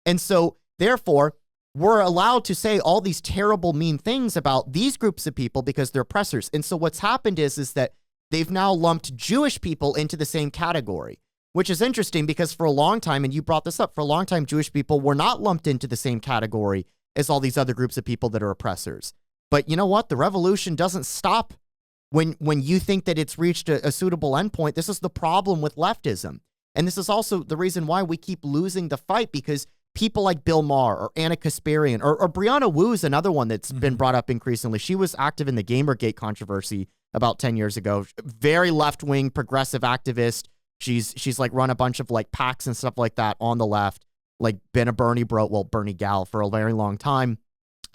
And so, therefore, we're allowed to say all these terrible, mean things about these groups of people because they're oppressors. And so what's happened is that they've now lumped Jewish people into the same category, which is interesting because for a long time, and you brought this up, for a long time, Jewish people were not lumped into the same category as all these other groups of people that are oppressors. But you know what? The revolution doesn't stop when you think that it's reached a suitable endpoint. This is the problem with leftism. And this is also the reason why we keep losing the fight, because people like Bill Maher or Anna Kasparian or Brianna Wu is another one that's been brought up increasingly. She was active in the Gamergate controversy about 10 years ago. Very left-wing progressive activist. She's like run a bunch of like PACs and stuff like that on the left, like been a Bernie gal for a very long time.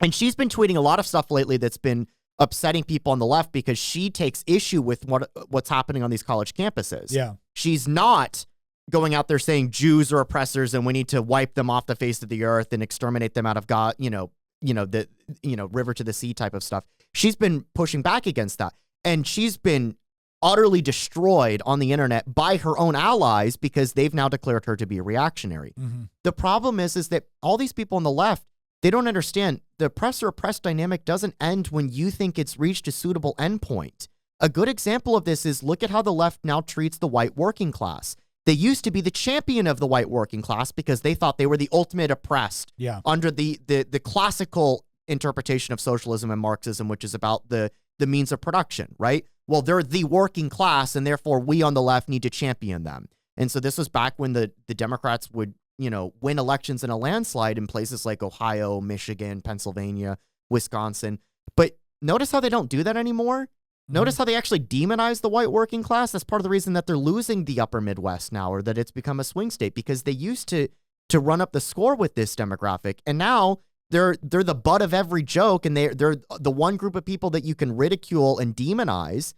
And she's been tweeting a lot of stuff lately that's been upsetting people on the left because she takes issue with what's happening on these college campuses. Yeah. She's not going out there saying Jews are oppressors and we need to wipe them off the face of the earth and exterminate them out of God, river to the sea type of stuff. She's been pushing back against that. And she's been utterly destroyed on the internet by her own allies because they've now declared her to be a reactionary. Mm-hmm. The problem is that all these people on the left, they don't understand the oppressor-oppressed dynamic doesn't end when you think it's reached a suitable endpoint. A good example of this is look at how the left now treats the white working class. They used to be the champion of the white working class because they thought they were the ultimate oppressed under the classical interpretation of socialism and Marxism, which is about the means of production, right? Well, they're the working class, and therefore we on the left need to champion them. And so this was back when the Democrats would, win elections in a landslide in places like Ohio, Michigan, Pennsylvania, Wisconsin. But notice how they don't do that anymore. Mm-hmm. Notice how they actually demonize the white working class. That's part of the reason that they're losing the upper Midwest now, or that it's become a swing state, because they used to run up the score with this demographic. And now they're the butt of every joke, and they're the one group of people that you can ridicule and demonize.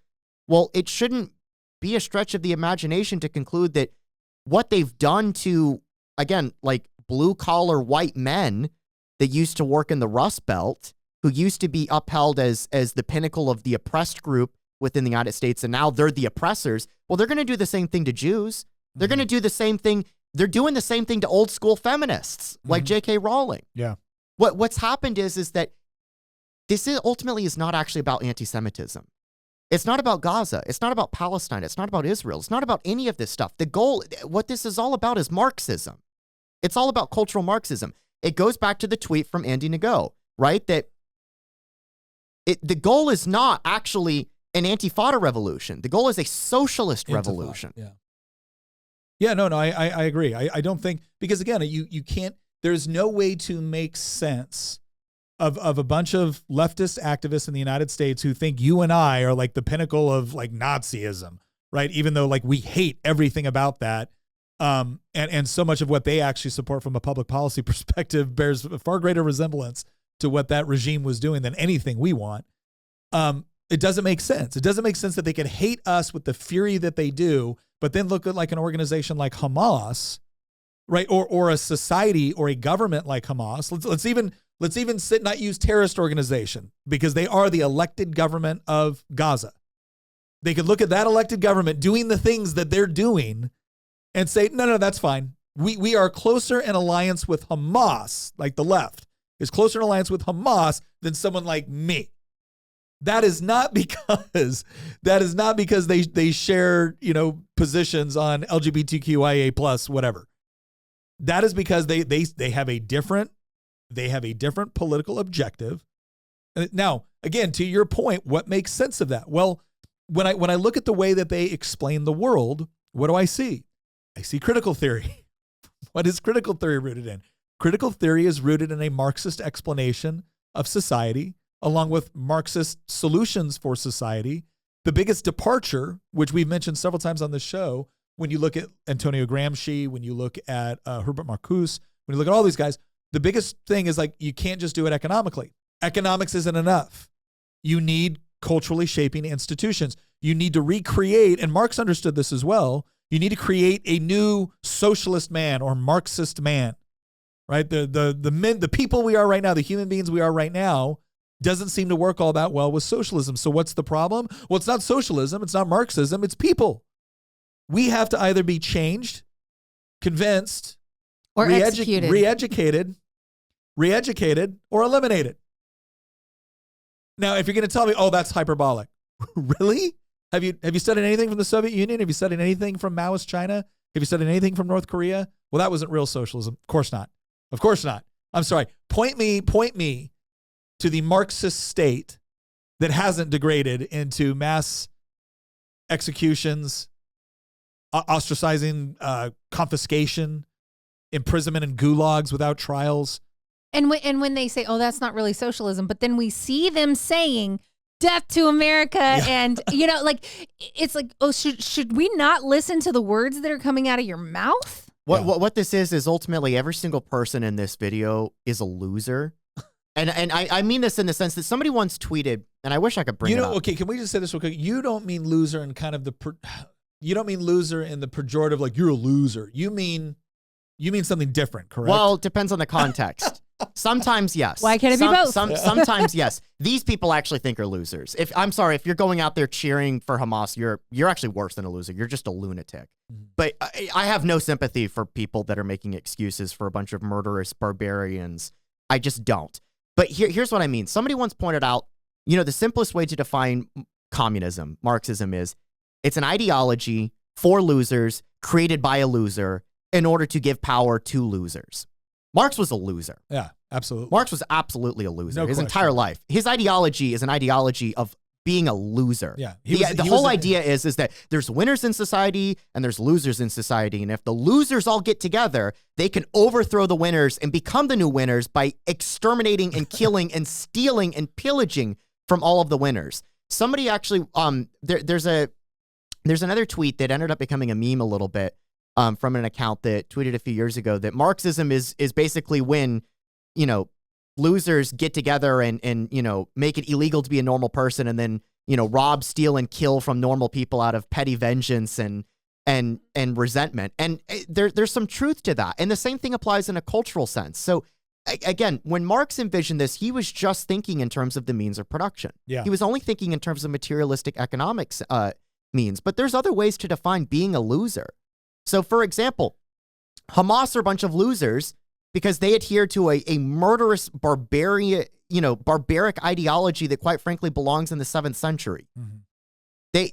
Well, it shouldn't be a stretch of the imagination to conclude that what they've done to, again, like blue-collar white men that used to work in the Rust Belt, who used to be upheld as the pinnacle of the oppressed group within the United States, and now they're the oppressors. Well, they're going to do the same thing to Jews. They're going to do the same thing. They're doing the same thing to old school feminists like J.K. Rowling. Yeah. What's happened is that this is ultimately is not actually about anti-Semitism. It's not about Gaza. It's not about Palestine. It's not about Israel. It's not about any of this stuff. The goal, what this is all about is Marxism. It's all about cultural Marxism. It goes back to the tweet from Andy Ngo, right? That the goal is not actually an Antifada revolution. The goal is a socialist revolution. Yeah. Yeah, no, I agree. I don't think, because again, you can't, there's no way to make sense of a bunch of leftist activists in the United States who think you and I are like the pinnacle of like Nazism, right? Even though like we hate everything about that. And so much of what they actually support from a public policy perspective bears a far greater resemblance to what that regime was doing than anything we want. It doesn't make sense. It doesn't make sense that they can hate us with the fury that they do, but then look at like an organization like Hamas, right? Or a society or a government like Hamas. Let's even not use terrorist organization, because they are the elected government of Gaza. They could look at that elected government doing the things that they're doing and say, no, that's fine. We are closer in alliance with Hamas, like the left is closer in alliance with Hamas than someone like me. That is not because they share, positions on LGBTQIA plus whatever. That is because they have a different political objective. Now, again, to your point, what makes sense of that? Well, when I look at the way that they explain the world, what do I see? I see critical theory. What is critical theory rooted in? Critical theory is rooted in a Marxist explanation of society, along with Marxist solutions for society. The biggest departure, which we've mentioned several times on this show, when you look at Antonio Gramsci, when you look at Herbert Marcuse, when you look at all these guys, the biggest thing is like, you can't just do it economically. Economics isn't enough. You need culturally shaping institutions. You need to recreate, and Marx understood this as well, you need to create a new socialist man or Marxist man, right? The people we are right now, the human beings we are right now, doesn't seem to work all that well with socialism. So what's the problem? Well, it's not socialism. It's not Marxism. It's people. We have to either be changed, convinced, or executed, re-educated, or eliminated. Now, if you're going to tell me, oh, that's hyperbolic. Really? Have you studied anything from the Soviet Union? Have you studied anything from Maoist China? Have you studied anything from North Korea? Well, that wasn't real socialism. Of course not. Of course not. I'm sorry. Point me to the Marxist state that hasn't degraded into mass executions, ostracizing, confiscation, imprisonment in gulags without trials. And when they say, oh, that's not really socialism, but then we see them saying death to America. Yeah. And, it's like, oh, should we not listen to the words that are coming out of your mouth? What this is ultimately every single person in this video is a loser. And I mean this in the sense that somebody once tweeted, and I wish I could bring it up. Okay, can we just say this real quick? You don't mean loser in kind of you don't mean loser in the pejorative, like you're a loser. You mean something different, correct? Well, it depends on the context. Sometimes yes. Why can't it be both? Sometimes yes. These people actually think are losers. If you're going out there cheering for Hamas, you're actually worse than a loser. You're just a lunatic. Mm-hmm. But I have no sympathy for people that are making excuses for a bunch of murderous barbarians. I just don't. But here's what I mean. Somebody once pointed out, the simplest way to define communism, Marxism, is it's an ideology for losers created by a loser in order to give power to losers. Marx was a loser. Yeah, absolutely. Marx was absolutely a loser. His question. Entire life. His ideology is an ideology of being a loser. Yeah. The whole idea is that there's winners in society and there's losers in society. And if the losers all get together, they can overthrow the winners and become the new winners by exterminating and killing and stealing and pillaging from all of the winners. Somebody actually, there's another tweet that ended up becoming a meme a little bit. From an account that tweeted a few years ago that Marxism is basically when, losers get together and make it illegal to be a normal person and then, rob, steal, and kill from normal people out of petty vengeance and resentment. And there's some truth to that. And the same thing applies in a cultural sense. So again, when Marx envisioned this, he was just thinking in terms of the means of production. Yeah. He was only thinking in terms of materialistic economics means, but there's other ways to define being a loser. So, for example, Hamas are a bunch of losers because they adhere to a murderous, barbarian barbaric ideology that quite frankly belongs in the 7th century. Mm-hmm.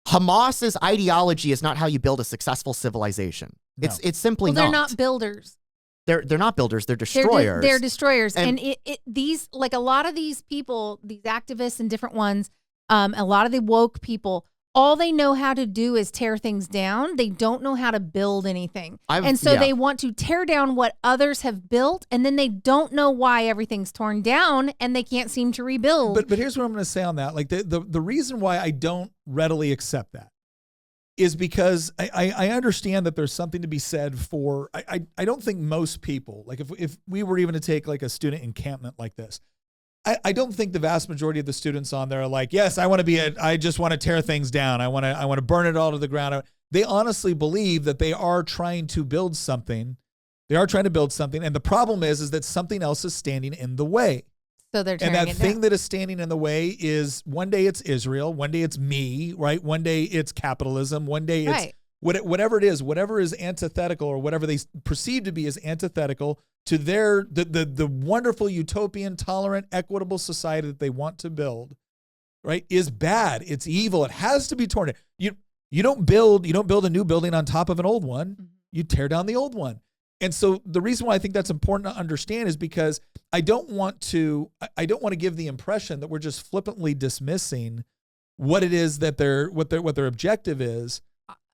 Hamas's ideology is not how you build a successful civilization. No. It's simply They're not. not builders. They're not builders. They're destroyers. They're destroyers. And these, like a lot of these people, these activists and different ones, a lot of the woke people, all they know how to do is tear things down. They don't know how to build anything. And so they want to tear down what others have built, and then they don't know why everything's torn down and they can't seem to rebuild. But here's what I'm going to say on that. Like the reason why I don't readily accept that is because I understand that there's something to be said for, I don't think most people, like if we were even to take like a student encampment like this, I don't think the vast majority of the students on there are like, yes, I just want to tear things down. I want to burn it all to the ground. They honestly believe that they are trying to build something. They are trying to build something. And the problem is that something else is standing in the way. So they're tearing it down. And that thing that is standing in the way is one day it's Israel, one day it's me, right? One day it's capitalism, one day it's whatever it is, whatever is antithetical or whatever they perceive to be as antithetical to the wonderful utopian, tolerant, equitable society that they want to build, right? Is bad. It's evil. It has to be torn down. You don't build a new building on top of an old one. You tear down the old one. And so the reason why I think that's important to understand is because I don't want to give the impression that we're just flippantly dismissing what it is that what their objective is.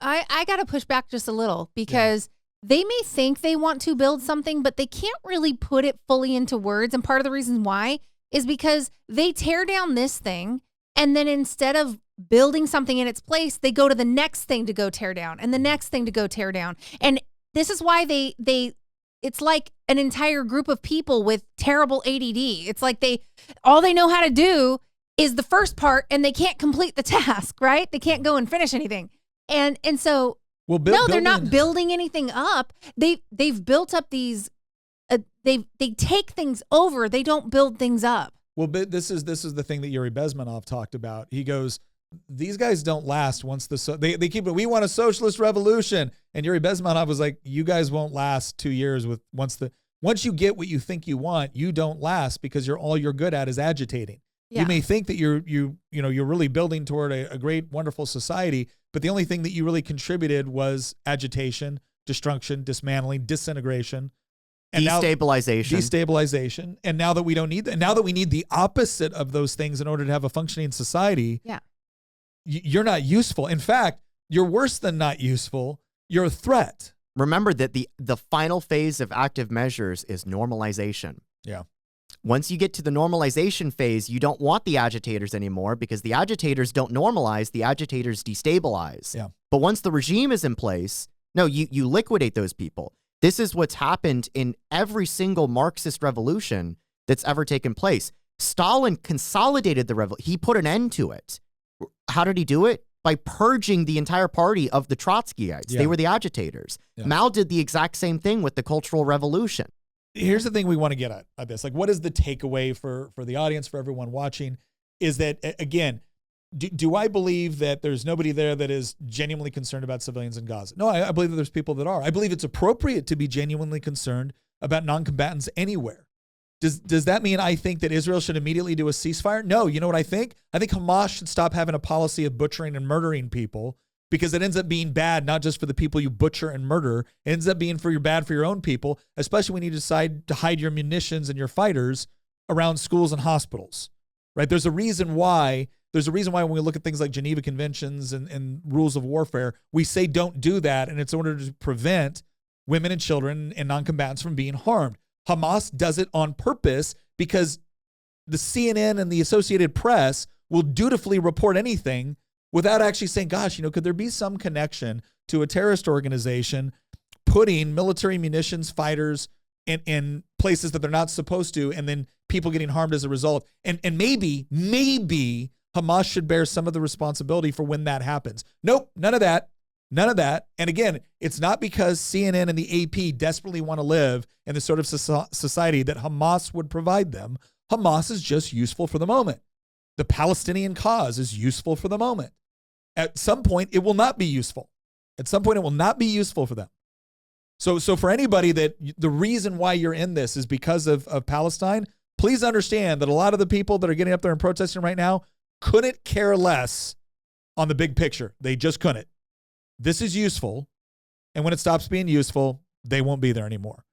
I got to push back just a little because they may think they want to build something, but they can't really put it fully into words. And part of the reason why is because they tear down this thing, and then instead of building something in its place, they go to the next thing to go tear down and the next thing to go tear down. And this is why it's like an entire group of people with terrible ADD. It's like all they know how to do is the first part, and they can't complete the task, right? They can't go and finish anything. And so they're not building anything up. They've built up these. They take things over. They don't build things up. Well, but this is the thing that Yuri Bezmenov talked about. He goes, these guys don't last once they keep it. We want a socialist revolution, and Yuri Bezmenov was like, you guys won't last 2 years with once you get what you think you want, you don't last because all you're good at is agitating. Yeah. You may think that you're really building toward a great, wonderful society, but the only thing that you really contributed was agitation, destruction, dismantling, disintegration, and destabilization. And now that we don't need that, now that we need the opposite of those things in order to have a functioning society, you're not useful. In fact, you're worse than not useful. You're a threat. Remember that the final phase of active measures is normalization. Yeah. Once you get to the normalization phase, you don't want the agitators anymore because the agitators don't normalize, the agitators destabilize. Yeah. But once the regime is in place, no, you liquidate those people. This is what's happened in every single Marxist revolution that's ever taken place. Stalin consolidated the revolution. He put an end to it. How did he do it? By purging the entire party of the Trotskyites. Yeah. They were the agitators. Yeah. Mao did the exact same thing with the Cultural Revolution. Here's the thing we want to get at this. Like, what is the takeaway for the audience, for everyone watching, is that, again, do I believe that there's nobody there that is genuinely concerned about civilians in Gaza? No, I believe that there's people that are. I believe it's appropriate to be genuinely concerned about non-combatants anywhere. Does that mean I think that Israel should immediately do a ceasefire? No. You know what I think? I think Hamas should stop having a policy of butchering and murdering people, because it ends up being bad, not just for the people you butcher and murder. It ends up being bad for your own people, especially when you decide to hide your munitions and your fighters around schools and hospitals, right? There's a reason why when we look at things like Geneva Conventions and rules of warfare, we say don't do that, and it's in order to prevent women and children and non-combatants from being harmed. Hamas does it on purpose because the CNN and the Associated Press will dutifully report anything without actually saying, gosh, could there be some connection to a terrorist organization putting military munitions, fighters in places that they're not supposed to, and then people getting harmed as a result? And maybe Hamas should bear some of the responsibility for when that happens. Nope, none of that. And again, it's not because CNN and the AP desperately want to live in the sort of society that Hamas would provide them. Hamas is just useful for the moment. The Palestinian cause is useful for the moment. At some point, it will not be useful. At some point, it will not be useful for them. So for anybody that the reason why you're in this is because of Palestine, please understand that a lot of the people that are getting up there and protesting right now couldn't care less on the big picture. They just couldn't. This is useful. And when it stops being useful, they won't be there anymore.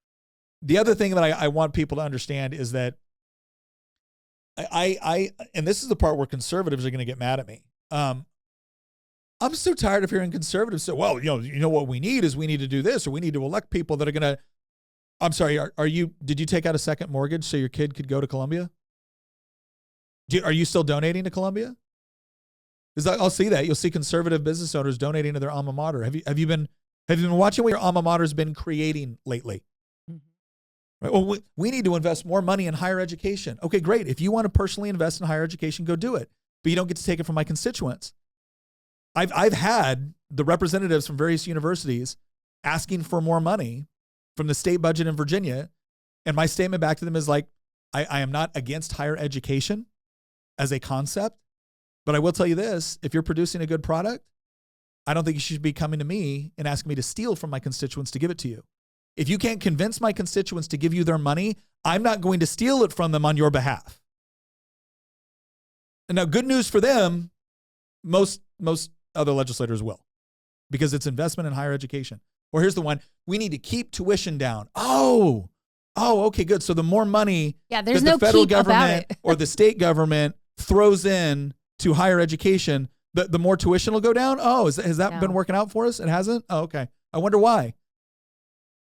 The other thing that I want people to understand is that and this is the part where conservatives are going to get mad at me. I'm so tired of hearing conservatives say, well, you know what we need is we need to do this, or we need to elect people that are going to, I'm sorry, did you take out a second mortgage so your kid could go to Columbia? Are you still donating to Columbia? Because I'll see that. You'll see conservative business owners donating to their alma mater. Have you been watching what your alma mater's been creating lately? Right? Well, we need to invest more money in higher education. Okay, great. If you want to personally invest in higher education, go do it. But you don't get to take it from my constituents. I've had the representatives from various universities asking for more money from the state budget in Virginia. And my statement back to them is like, I am not against higher education as a concept, but I will tell you this, if you're producing a good product, I don't think you should be coming to me and asking me to steal from my constituents to give it to you. If you can't convince my constituents to give you their money, I'm not going to steal it from them on your behalf. And now, good news for them, most other legislators will, because it's investment in higher education. Or here's the one, we need to keep tuition down. Oh, okay, good. So the more money there's that no the federal keep about government it. or the state government throws in to higher education, the more tuition will go down. Oh, has that been working out for us? It hasn't? Oh, okay. I wonder why.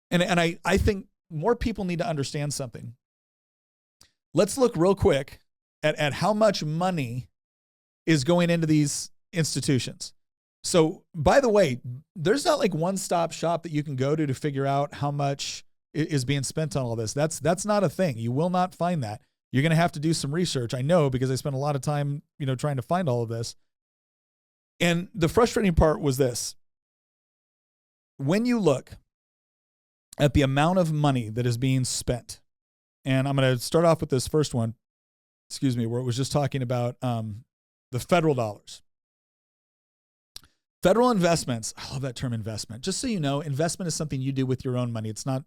And I think more people need to understand something. Let's look real quick at how much money is going into these institutions. So, by the way, there's not like one-stop shop that you can go to figure out how much is being spent on all this. That's not a thing. You will not find that. You're going to have to do some research. I know, because I spent a lot of time, trying to find all of this. And the frustrating part was this. When you look at the amount of money that is being spent, and I'm going to start off with this first one, where it was just talking about the federal dollars. Federal investments, I love that term investment. Just so you know, investment is something you do with your own money. It's not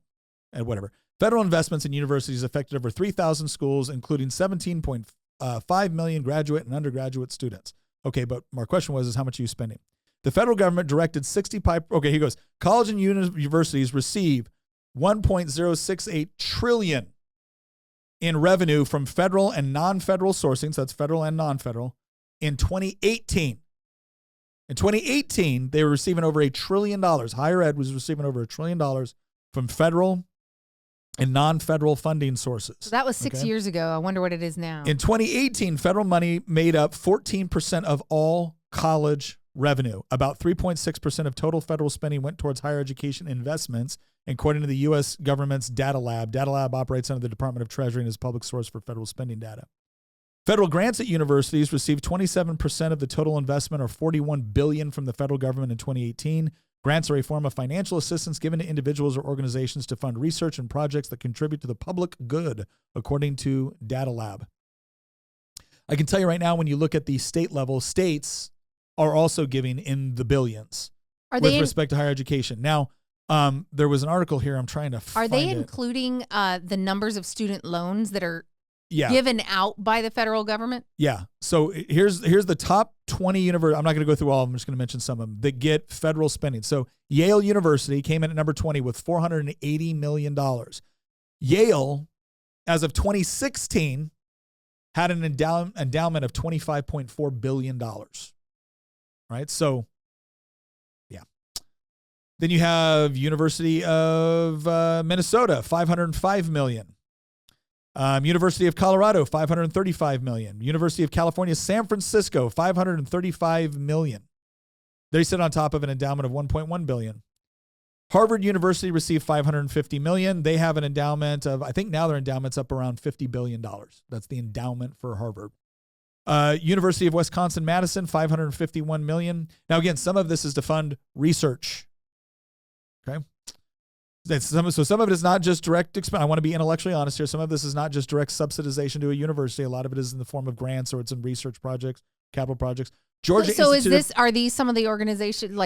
whatever. Federal investments in universities affected over 3,000 schools, including 17.5 million graduate and undergraduate students. Okay, but my question is how much are you spending? The federal government directed 65, okay, he goes, college and universities receive 1.068 trillion in revenue from federal and non-federal sourcing, so that's federal and non-federal, in 2018. In 2018, they were receiving over $1 trillion. Higher ed was receiving over $1 trillion from federal and non-federal funding sources. So that was 6 years ago. I wonder what it is now. In 2018, federal money made up 14% of all college revenue. About 3.6% of total federal spending went towards higher education investments, according to the U.S. government's Data Lab. Data Lab operates under the Department of Treasury and is public source for federal spending data. Federal grants at universities received 27% of the total investment, or $41 billion, from the federal government in 2018. Grants are a form of financial assistance given to individuals or organizations to fund research and projects that contribute to the public good, according to Data Lab. I can tell you right now, when you look at the state level, states are also giving in the billions with respect to higher education. Now, there was an article here. I'm trying to find it. Are they including the numbers of student loans that are given out by the federal government? Yeah. So here's the top 20 universities. I'm not going to go through all of them. I'm just going to mention some of them that get federal spending. So Yale University came in at number 20 with $480 million. Yale, as of 2016, had an endowment of $25.4 billion. Right? So, yeah. Then you have University of Minnesota, $505 million. University of Colorado, $535 million. University of California, San Francisco, $535 million. They sit on top of an endowment of $1.1 billion. Harvard University received $550 million. They have an endowment of, I think now their endowment's up around $50 billion. That's the endowment for Harvard. University of Wisconsin-Madison, $551 million. Now, again, some of this is to fund research. Okay. So some of it is not just direct expense. I want to be intellectually honest here. Some of this is not just direct subsidization to a university. A lot of it is in the form of grants, or it's in research projects, capital projects. Georgia So Institute are these some of the organizations,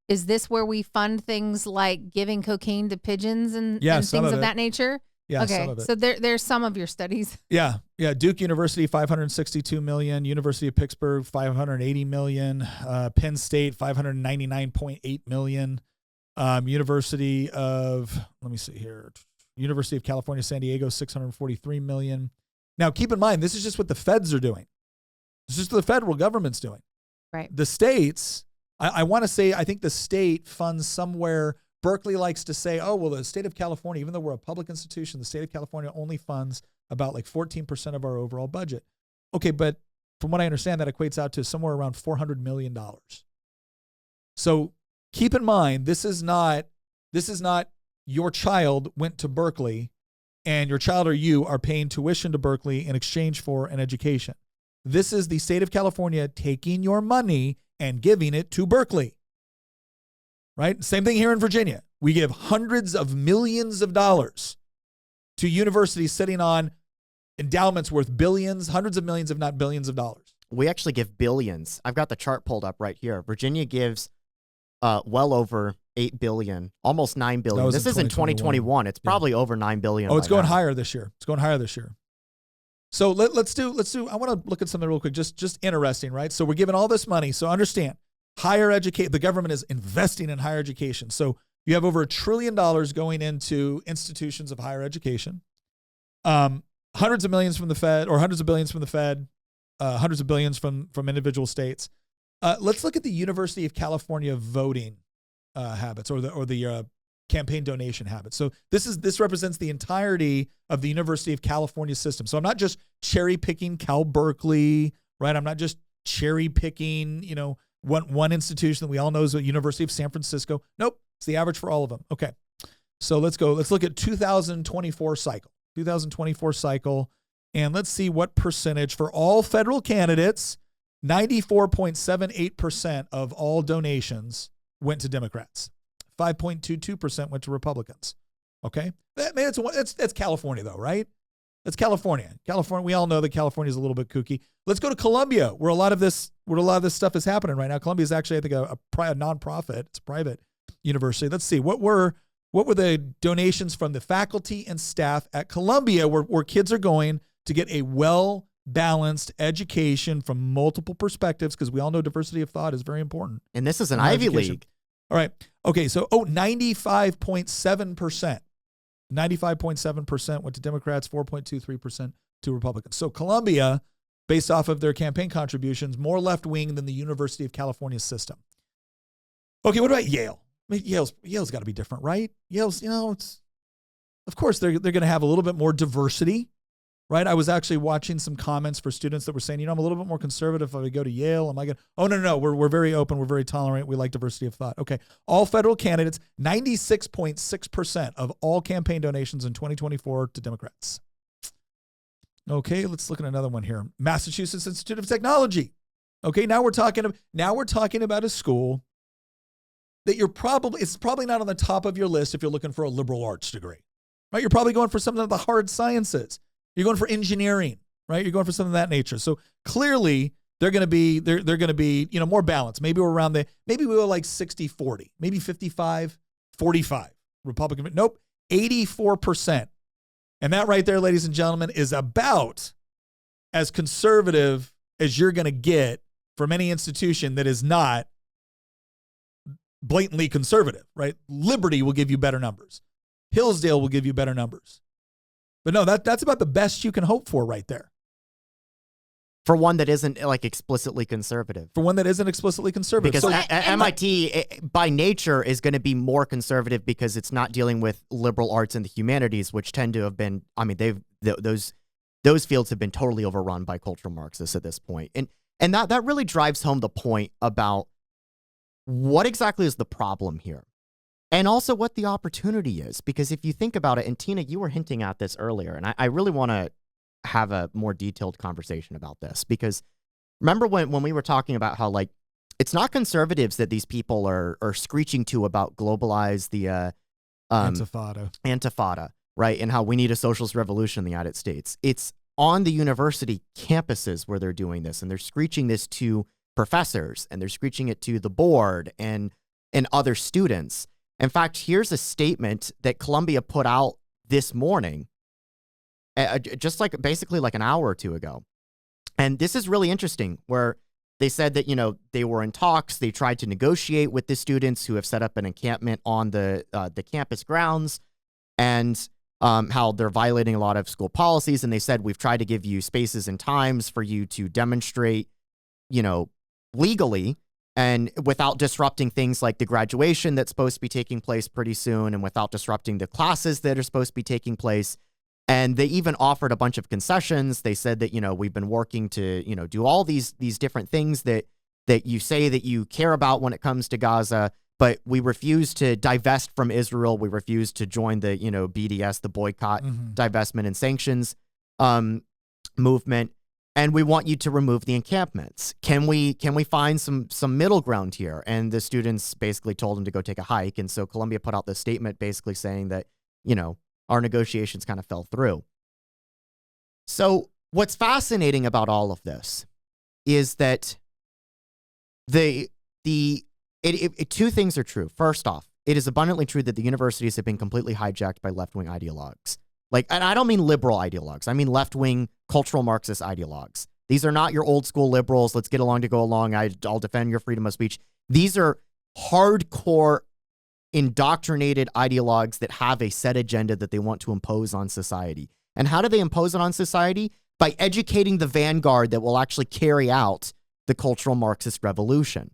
is this where we fund things like giving cocaine to pigeons and things of that nature? Yeah, Okay, some of it. so there's some of your studies. Yeah. Duke University, 562 million. University of Pittsburgh, 580 million. Penn State, 599.8 million. University of California, San Diego, 643 million. Now, keep in mind, this is just what the feds are doing. This is just what the federal government's doing. Right. The states, I want to say, I think the state funds somewhere. Berkeley likes to say, oh, well, the state of California, even though we're a public institution, the state of California only funds about like 14% of our overall budget. Okay, but from what I understand, that equates out to somewhere around $400 million. So keep in mind, this is not your child went to Berkeley and your child or you are paying tuition to Berkeley in exchange for an education. This is the state of California taking your money and giving it to Berkeley. Right? Same thing here in Virginia. We give hundreds of millions of dollars to universities sitting on endowments worth billions, hundreds of millions, if not billions of dollars. We actually give billions. I've got the chart pulled up right here. Virginia gives well over 8 billion, almost 9 billion. This is in 2021. It's probably over 9 billion. Oh, it's going higher this year. It's going higher this year. So let's do, I want to look at something real quick, just interesting, right? So we're giving all this money. So understand, higher education, the government is investing in higher education. So you have over $1 trillion going into institutions of higher education. Hundreds of millions from the Fed, or hundreds of billions from the Fed, hundreds of billions from individual states. Let's look at the University of California voting habits, or the campaign donation habits. So this represents the entirety of the University of California system. So I'm not just cherry picking Cal Berkeley, right? I'm not just cherry picking, one institution that we all know is the University of San Francisco. Nope, it's the average for all of them. Okay, so let's go. Let's look at 2024 cycle, and let's see what percentage for all federal candidates. 94.78% of all donations went to Democrats. 5.22% went to Republicans. Okay, that's California though, right? That's California. California. We all know that California is a little bit kooky. Let's go to Columbia, where a lot of this stuff is happening right now. Columbia is actually, I think, a nonprofit. It's a private university. Let's see what were the donations from the faculty and staff at Columbia, where kids are going to get a well-balanced education from multiple perspectives, because we all know diversity of thought is very important. And this is an Ivy League. All right. Okay. So, 95.7%. 95.7% went to Democrats, 4.23% to Republicans. So Columbia, based off of their campaign contributions, more left-wing than the University of California system. Okay, what about Yale? I mean, Yale's got to be different, right? Yale's, of course they're going to have a little bit more diversity, right? I was actually watching some comments for students that were saying, I'm a little bit more conservative if I go to Yale. Am I going to? Oh, no, we're very open. We're very tolerant. We like diversity of thought. Okay. All federal candidates, 96.6% of all campaign donations in 2024 to Democrats. Okay, let's look at another one here. Massachusetts Institute of Technology. Okay, now we're talking about a school that it's probably not on the top of your list if you're looking for a liberal arts degree, right? You're probably going for something of the hard sciences. You're going for engineering, right? You're going for something of that nature. So clearly they're going to be more balanced. Maybe we're around maybe we were like 60-40, maybe 55-45 Republican. Nope, 84%. And that right there, ladies and gentlemen, is about as conservative as you're going to get from any institution that is not blatantly conservative, right? Liberty will give you better numbers. Hillsdale will give you better numbers. But no, that's about the best you can hope for right there. For one that isn't like explicitly conservative. Because MIT by nature is going to be more conservative because it's not dealing with liberal arts and the humanities, which tend to have been, those fields have been totally overrun by cultural Marxists at this point. And that really drives home the point about what exactly is the problem here. And also what the opportunity is. Because if you think about it, and Tina, you were hinting at this earlier, and I really want to have a more detailed conversation about this. Because remember when we were talking about how, like, it's not conservatives that these people are screeching to about globalize the Antifada, right? And how we need a socialist revolution in the United States. It's on the university campuses where they're doing this, and they're screeching this to professors, and they're screeching it to the board and other students. In fact, here's a statement that Columbia put out this morning just like basically like an hour or two ago. And this is really interesting, where they said that, they were in talks. They tried to negotiate with the students who have set up an encampment on the campus grounds, and how they're violating a lot of school policies. And they said, we've tried to give you spaces and times for you to demonstrate, legally, and without disrupting things like the graduation that's supposed to be taking place pretty soon, and without disrupting the classes that are supposed to be taking place. And they even offered a bunch of concessions. They said that, we've been working to, do all these different things that you say that you care about when it comes to Gaza, but we refuse to divest from Israel. We refuse to join the, BDS, the boycott, divestment and sanctions movement. And we want you to remove the encampments. Can we find some middle ground here? And the students basically told them to go take a hike. And so Colombia put out this statement basically saying that, our negotiations kind of fell through. So what's fascinating about all of this is that two things are true. First off, it is abundantly true that the universities have been completely hijacked by left-wing ideologues. And I don't mean liberal ideologues. I mean left-wing cultural Marxist ideologues. These are not your old school liberals. Let's get along to go along. I'll defend your freedom of speech. These are hardcore indoctrinated ideologues that have a set agenda that they want to impose on society. And how do they impose it on society? By educating the vanguard that will actually carry out the cultural Marxist revolution.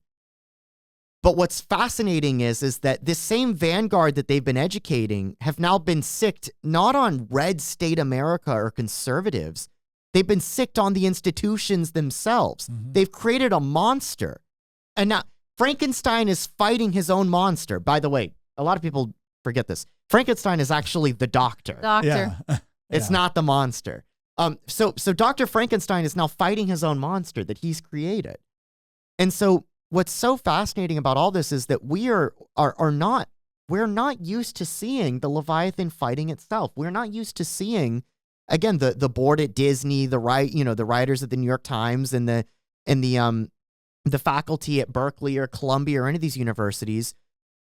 But what's fascinating is that this same vanguard that they've been educating have now been sicked not on red state America or conservatives. They've been sicked on the institutions themselves. They've created a monster. And now Frankenstein is fighting his own monster. By the way, a lot of people forget this. Frankenstein is actually the doctor. Doctor. Yeah. It's not the monster. So Dr. Frankenstein is now fighting his own monster that he's created. And so what's so fascinating about all this is that we're not used to seeing the Leviathan fighting itself. We're not used to seeing, again, the board at Disney, the writers at the New York Times, and the faculty at Berkeley or Columbia or any of these universities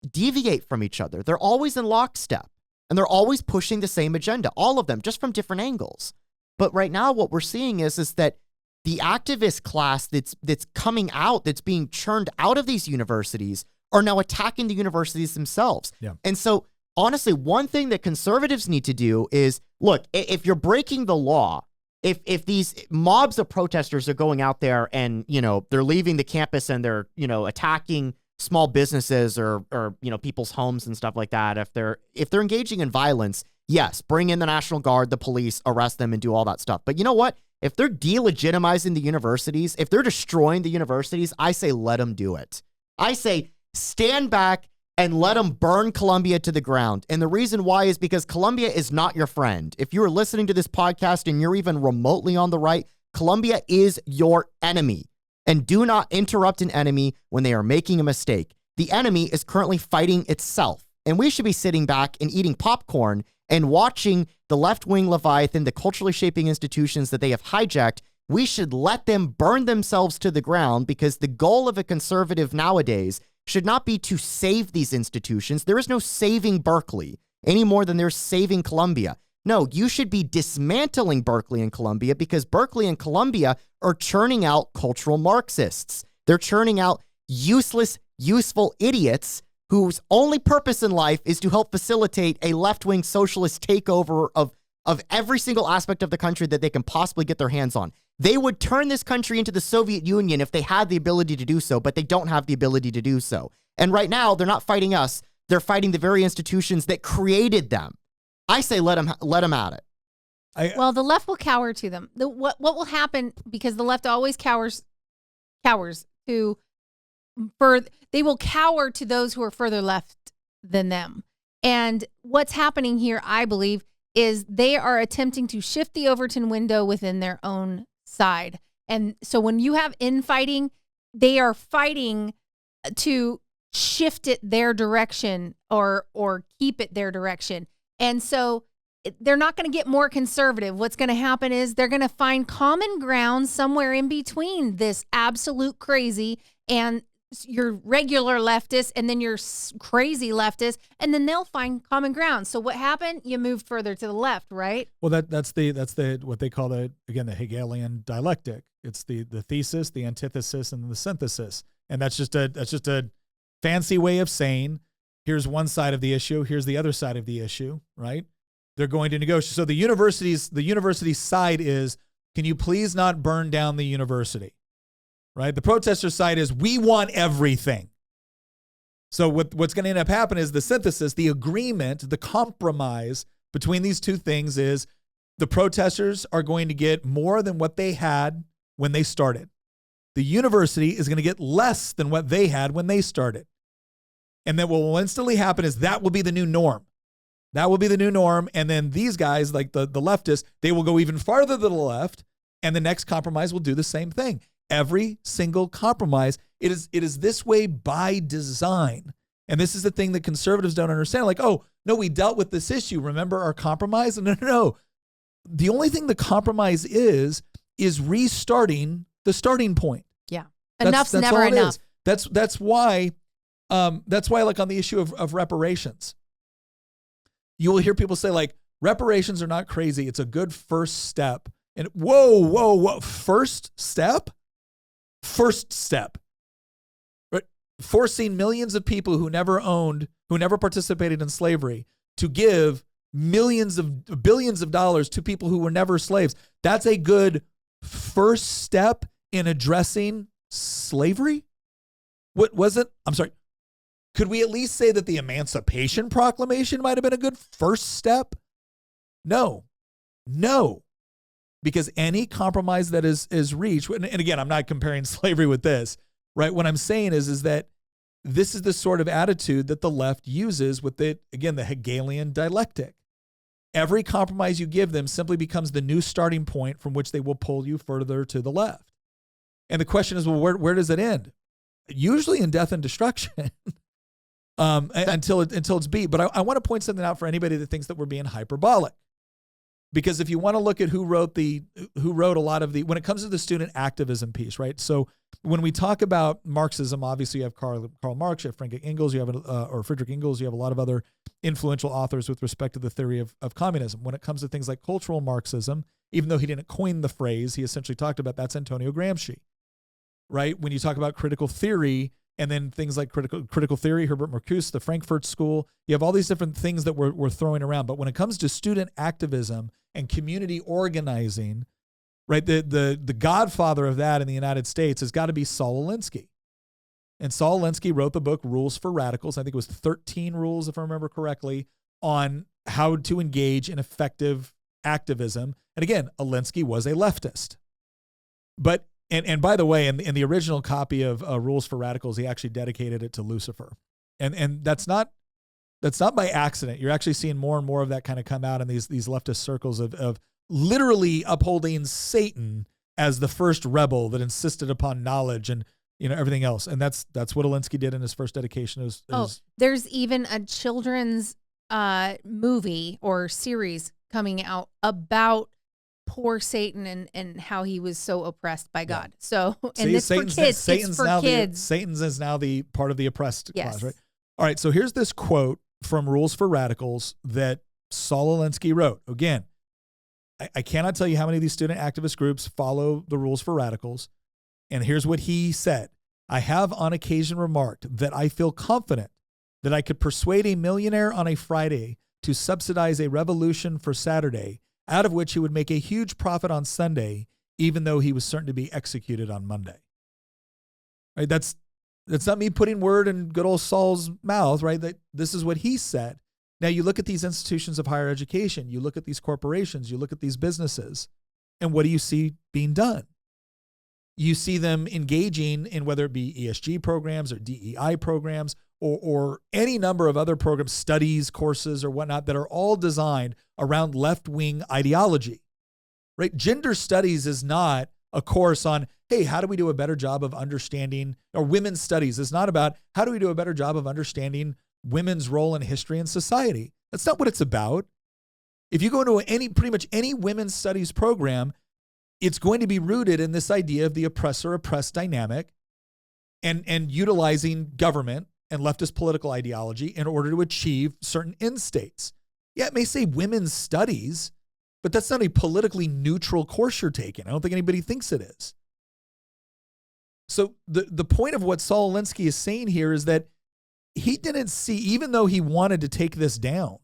deviate from each other. They're always in lockstep, and they're always pushing the same agenda, all of them, just from different angles. But right now what we're seeing is that the activist class that's coming out, that's being churned out of these universities, are now attacking the universities themselves. Yeah. And so honestly, one thing that conservatives need to do is, look, if you're breaking the law, if these mobs of protesters are going out there and, they're leaving the campus and they're, attacking small businesses or people's homes and stuff like that, if they're engaging in violence, yes, bring in the National Guard, the police, arrest them and do all that stuff. But you know what? If they're delegitimizing the universities, if they're destroying the universities, I say let them do it. I say stand back and let them burn Columbia to the ground. And the reason why is because Columbia is not your friend. If you're listening to this podcast and you're even remotely on the right, Columbia is your enemy. And do not interrupt an enemy when they are making a mistake. The enemy is currently fighting itself. And we should be sitting back and eating popcorn and watching the left-wing Leviathan, the culturally shaping institutions that they have hijacked. We should let them burn themselves to the ground, because the goal of a conservative nowadays should not be to save these institutions. There is no saving Berkeley any more than there's saving Columbia. No, you should be dismantling Berkeley and Columbia, because Berkeley and Columbia are churning out cultural Marxists. They're churning out useless, useful idiots whose only purpose in life is to help facilitate a left-wing socialist takeover of every single aspect of the country that they can possibly get their hands on. They would turn this country into the Soviet Union if they had the ability to do so, but they don't have the ability to do so. And right now, they're not fighting us. They're fighting the very institutions that created them. I say let them at it. Well, the left will cower to them. What will happen, because the left always cowers to they will cower to those who are further left than them. And what's happening here, I believe, is they are attempting to shift the Overton window within their own side. And so when you have infighting, they are fighting to shift it their direction or keep it their direction. And so they're not going to get more conservative. What's going to happen is they're going to find common ground somewhere in between this absolute crazy and your regular leftists and then your crazy leftists, and then they'll find common ground. So what happened? You moved further to the left, right? Well, that's the what they call the Hegelian dialectic. It's the thesis, the antithesis, and the synthesis. And that's just a fancy way of saying here's one side of the issue, here's the other side of the issue, right? They're going to negotiate. So the university side is, can you please not burn down the university? Right? The protester side is, we want everything. So what's going to end up happening is the synthesis, the agreement, the compromise between these two things is the protesters are going to get more than what they had when they started. The university is going to get less than what they had when they started. And then what will instantly happen is that will be the new norm. That will be the new norm. And then these guys, like the leftists, they will go even farther to the left, and the next compromise will do the same thing. Every single compromise, it is this way by design. And this is the thing that conservatives don't understand. Like, oh, no, we dealt with this issue. Remember our compromise? No. The only thing the compromise is restarting the starting point. Yeah. Enough's never enough. That's why like on the issue of reparations, you will hear people say like, reparations are not crazy. It's a good first step. And whoa. First step? First step. Right? Forcing millions of people who never participated in slavery to give billions of dollars to people who were never slaves. That's a good first step in addressing slavery? What was it? I'm sorry. Could we at least say that the Emancipation Proclamation might have been a good first step? No. Because any compromise that is reached, and again, I'm not comparing slavery with this, right? What I'm saying is that this is the sort of attitude that the left uses with the Hegelian dialectic. Every compromise you give them simply becomes the new starting point from which they will pull you further to the left. And the question is, well, where does it end? Usually in death and destruction. Until it's beat. But I want to point something out for anybody that thinks that we're being hyperbolic. Because if you want to look at who wrote a lot of when it comes to the student activism piece, right? So when we talk about Marxism, obviously you have Karl Marx, you have Friedrich Engels, you have a lot of other influential authors with respect to the theory of communism. When it comes to things like cultural Marxism, even though he didn't coin the phrase, he essentially talked about that's Antonio Gramsci, right? When you talk about critical theory, and then things like critical theory, Herbert Marcuse, the Frankfurt School, you have all these different things that we're throwing around. But when it comes to student activism and community organizing, right, the godfather of that in the United States has got to be Saul Alinsky. And Saul Alinsky wrote the book Rules for Radicals. I think it was 13 rules, if I remember correctly, on how to engage in effective activism. And again, Alinsky was a leftist. But And by the way, in the original copy of Rules for Radicals, he actually dedicated it to Lucifer, and that's not by accident. You're actually seeing more and more of that kind of come out in these leftist circles of literally upholding Satan as the first rebel that insisted upon knowledge and everything else. And that's what Alinsky did in his first dedication. There's even a children's movie or series coming out about poor Satan and how he was so oppressed by God. Yeah. So, and it's for kids. Satan's is now the part of the oppressed class, right? All right. So here's this quote from Rules for Radicals that Saul Alinsky wrote. Again, I cannot tell you how many of these student activist groups follow the Rules for Radicals. And here's what he said. I have on occasion remarked that I feel confident that I could persuade a millionaire on a Friday to subsidize a revolution for Saturday, out of which he would make a huge profit on Sunday, even though he was certain to be executed on Monday. Right? That's not me putting word in good old Saul's mouth, right? That this is what he said. Now you look at these institutions of higher education, you look at these corporations, you look at these businesses, and what do you see being done? You see them engaging in whether it be ESG programs or DEI programs or any number of other programs, studies, courses, or whatnot that are all designed around left-wing ideology, right? Gender studies is not a course on, hey, how do we do a better job of understanding, or women's studies is not about how do we do a better job of understanding women's role in history and society. That's not what it's about. If you go into pretty much any women's studies program, it's going to be rooted in this idea of the oppressor-oppressed dynamic. and utilizing government and leftist political ideology in order to achieve certain end states. Yeah, it may say women's studies, but that's not a politically neutral course you're taking. I don't think anybody thinks it is. So the point of what Saul Alinsky is saying here is that he didn't see, even though he wanted to take this down,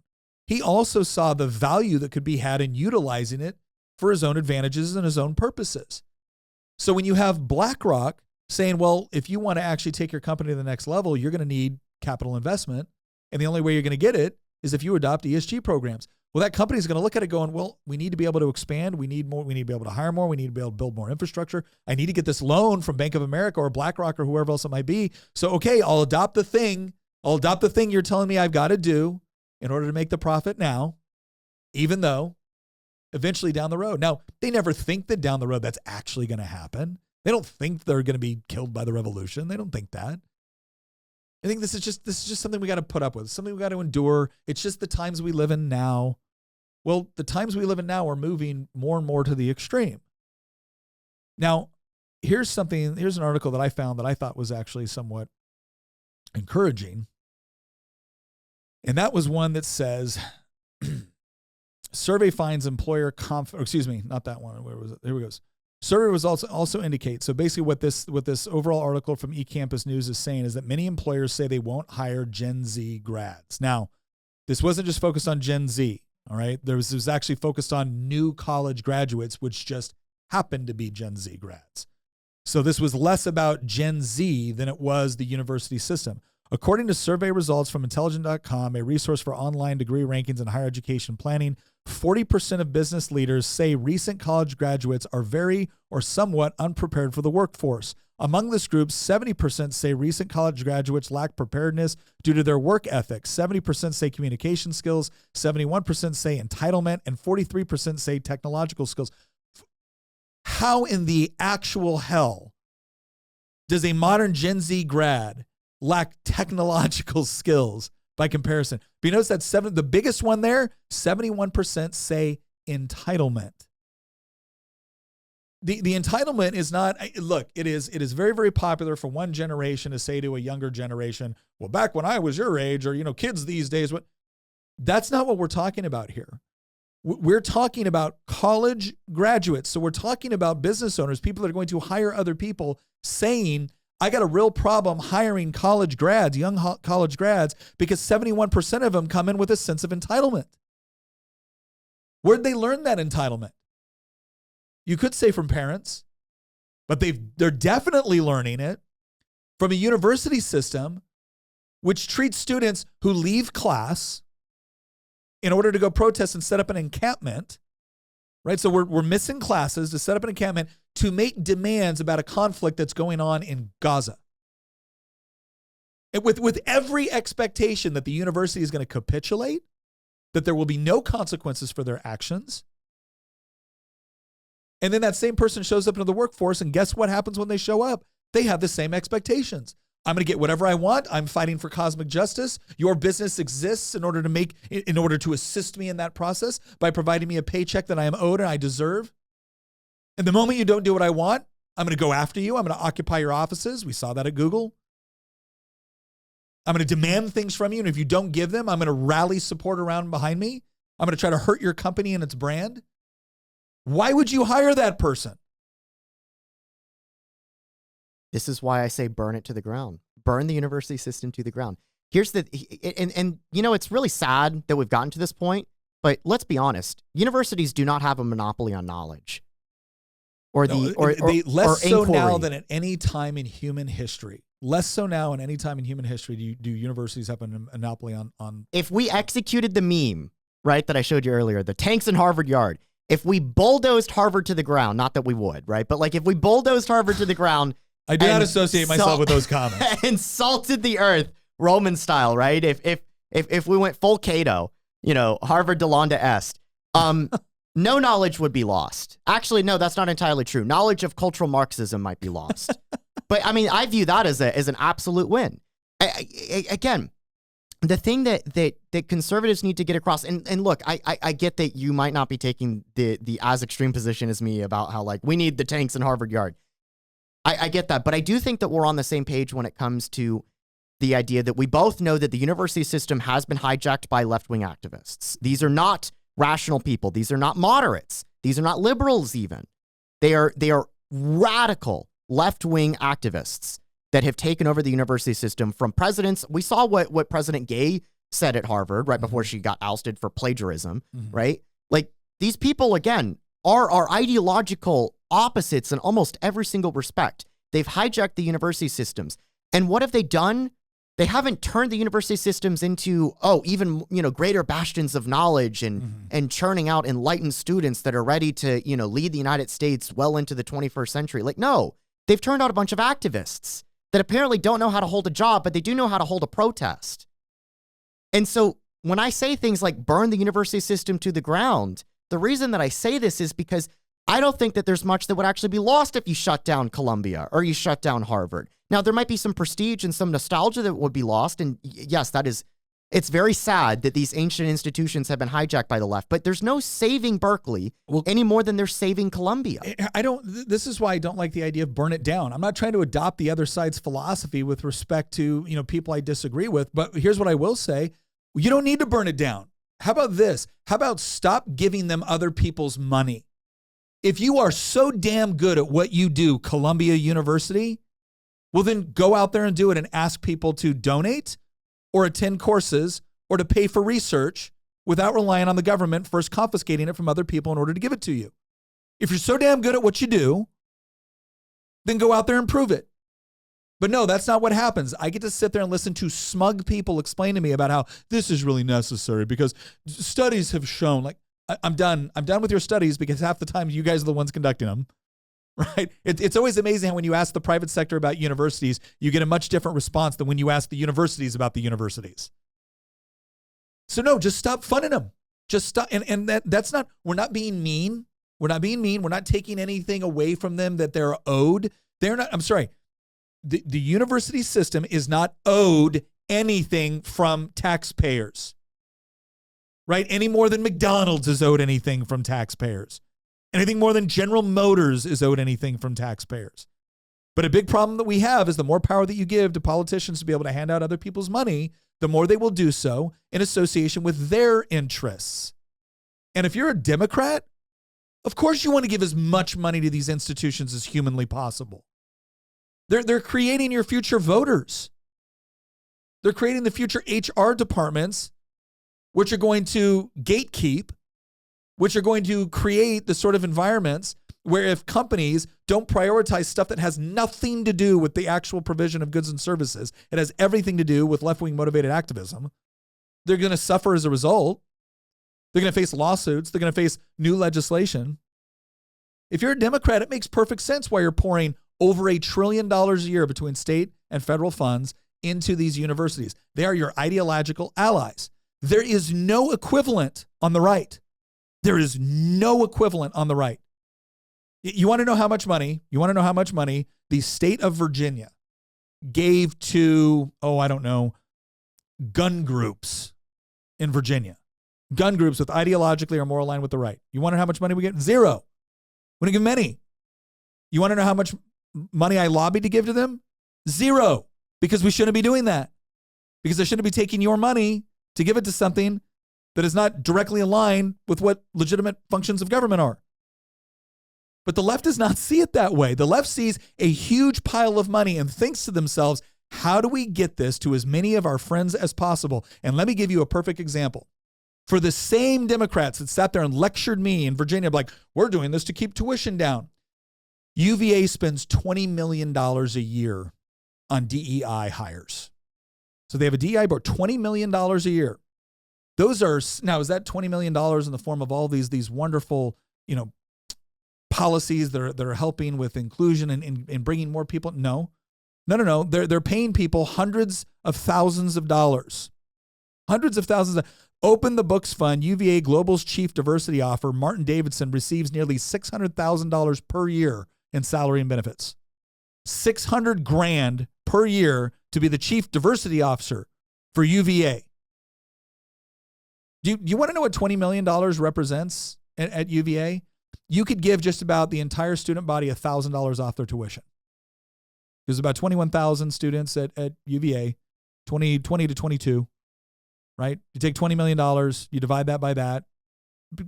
he also saw the value that could be had in utilizing it for his own advantages and his own purposes. So when you have BlackRock saying, well, if you want to actually take your company to the next level, you're going to need capital investment. And the only way you're going to get it is if you adopt ESG programs. Well, that company is going to look at it going, well, we need to be able to expand. We need more. We need to be able to hire more. We need to be able to build more infrastructure. I need to get this loan from Bank of America or BlackRock or whoever else it might be. So, okay, I'll adopt the thing. I'll adopt the thing you're telling me I've got to do in order to make the profit now, even though eventually down the road. Now, they never think that down the road that's actually going to happen. They don't think they're going to be killed by the revolution. They don't think that. I think this is just something we got to put up with, something we got to endure. It's just the times we live in now. Well, the times we live in now are moving more and more to the extreme. Now, here's an article that I found that I thought was actually somewhat encouraging. And that was one that says, survey finds employer not that one. Where was it? Here we go. Survey results also indicate, so basically what this overall article from eCampus News is saying is that many employers say they won't hire Gen Z grads. Now, this wasn't just focused on Gen Z, all right? It was actually focused on new college graduates, which just happened to be Gen Z grads. So this was less about Gen Z than it was the university system. According to survey results from Intelligent.com, a resource for online degree rankings and higher education planning, 40% of business leaders say recent college graduates are very or somewhat unprepared for the workforce. Among this group, 70% say recent college graduates lack preparedness due to their work ethic. 70% say communication skills, 71% say entitlement, and 43% say technological skills. How in the actual hell does a modern Gen Z grad lack technological skills by comparison? But you notice that the biggest one there, 71% say entitlement. The entitlement is not, look, it is very, very popular for one generation to say to a younger generation, well, back when I was your age, or, kids these days, that's not what we're talking about here. We're talking about college graduates. So we're talking about business owners, people that are going to hire other people, saying, I got a real problem hiring college grads, young college grads, because 71% of them come in with a sense of entitlement. Where'd they learn that entitlement? You could say from parents, but they're definitely learning it from a university system which treats students who leave class in order to go protest and set up an encampment, right? So we're missing classes to set up an encampment to make demands about a conflict that's going on in Gaza. And with every expectation that the university is going to capitulate, that there will be no consequences for their actions. And then that same person shows up into the workforce, and guess what happens when they show up? They have the same expectations. I'm going to get whatever I want. I'm fighting for cosmic justice. Your business exists in order to assist me in that process by providing me a paycheck that I am owed and I deserve. And the moment you don't do what I want, I'm going to go after you. I'm going to occupy your offices. We saw that at Google. I'm going to demand things from you. And if you don't give them, I'm going to rally support around behind me. I'm going to try to hurt your company and its brand. Why would you hire that person? This is why I say burn it to the ground. Burn the university system to the ground. Here's it's really sad that we've gotten to this point, but let's be honest. Universities do not have a monopoly on knowledge. Less so now than at any time in human history. Less so now than any time in human history do universities have a monopoly on. If we executed the meme, right, that I showed you earlier, the tanks in Harvard Yard, if we bulldozed Harvard to the ground, not that we would, right, but like if we bulldozed Harvard to the ground, I do not associate myself with those comments. And salted the earth, Roman style, right? If we went full Cato, Harvard Delonda est, no knowledge would be lost. Actually, no, that's not entirely true. Knowledge of cultural Marxism might be lost. But I mean, I view that as an absolute win. Again, the thing that conservatives need to get across, and look, I get that you might not be taking the as extreme position as me about how like we need the tanks in Harvard Yard. I get that, but I do think that we're on the same page when it comes to the idea that we both know that the university system has been hijacked by left-wing activists. These are not rational people. These are not moderates. These are not liberals even. They are radical left-wing activists that have taken over the university system from presidents. We saw what President Gay said at Harvard right before she got ousted for plagiarism, right? Like, these people, again, are ideological opposites in almost every single respect. They've hijacked the university systems. And what have they done? They haven't turned the university systems into, even, greater bastions of knowledge and churning out enlightened students that are ready to, lead the United States well into the 21st century. Like, no, they've turned out a bunch of activists that apparently don't know how to hold a job, but they do know how to hold a protest. And so when I say things like burn the university system to the ground, the reason that I say this is because I don't think that there's much that would actually be lost if you shut down Columbia or you shut down Harvard. Now, there might be some prestige and some nostalgia that would be lost. And yes, it's very sad that these ancient institutions have been hijacked by the left, but there's no saving Berkeley any more than they're saving Columbia. This is why I don't like the idea of burn it down. I'm not trying to adopt the other side's philosophy with respect to, people I disagree with, but here's what I will say. You don't need to burn it down. How about this? How about stop giving them other people's money? If you are so damn good at what you do, Columbia University, well, then go out there and do it and ask people to donate or attend courses or to pay for research without relying on the government first confiscating it from other people in order to give it to you. If you're so damn good at what you do, then go out there and prove it. But no, that's not what happens. I get to sit there and listen to smug people explain to me about how this is really necessary because studies have shown, like, I'm done. I'm done with your studies because half the time you guys are the ones conducting them, right? It's always amazing how when you ask the private sector about universities, you get a much different response than when you ask the universities about the universities. So no, just stop funding them. Just stop. And that's not, we're not being mean. We're not being mean. We're not taking anything away from them that they're owed. They're not, I'm sorry. The university system is not owed anything from taxpayers, right? Any more than McDonald's is owed anything from taxpayers. Anything more than General Motors is owed anything from taxpayers. But a big problem that we have is the more power that you give to politicians to be able to hand out other people's money, the more they will do so in association with their interests. And if you're a Democrat, of course you want to give as much money to these institutions as humanly possible. They're creating your future voters. They're creating the future HR departments, which are going to gatekeep, which are going to create the sort of environments where if companies don't prioritize stuff that has nothing to do with the actual provision of goods and services, it has everything to do with left-wing motivated activism, they're going to suffer as a result. They're going to face lawsuits. They're going to face new legislation. If you're a Democrat, it makes perfect sense why you're pouring over $1 trillion a year between state and federal funds into these universities. They are your ideological allies. There is no equivalent on the right. There is no equivalent on the right. You want to know how much money? You want to know how much money the state of Virginia gave to, gun groups in Virginia. Gun groups with ideologically or more aligned with the right. You want to know how much money we get? Zero. We don't give them any. You want to know how much money I lobbied to give to them? Zero. Because we shouldn't be doing that. Because I shouldn't be taking your money to give it to something that is not directly aligned with what legitimate functions of government are. But the left does not see it that way. The left sees a huge pile of money and thinks to themselves, how do we get this to as many of our friends as possible? And let me give you a perfect example. For the same Democrats that sat there and lectured me in Virginia, like, we're doing this to keep tuition down. UVA spends $20 million a year on DEI hires. So they have a DEI board, $20 million a year. Those are, now is that $20 million in the form of all these wonderful, policies that are helping with inclusion and bringing more people? No. They're paying people hundreds of thousands of dollars. Hundreds of thousands. Open the Books Fund, UVA Global's chief diversity officer, Martin Davidson, receives nearly $600,000 per year in salary and benefits. $600,000 per year to be the chief diversity officer for UVA. Do you want to know what $20 million represents at UVA? You could give just about the entire student body $1,000 off their tuition. There's about 21,000 students at UVA, 20 to 22, right? You take $20 million, you divide that by that,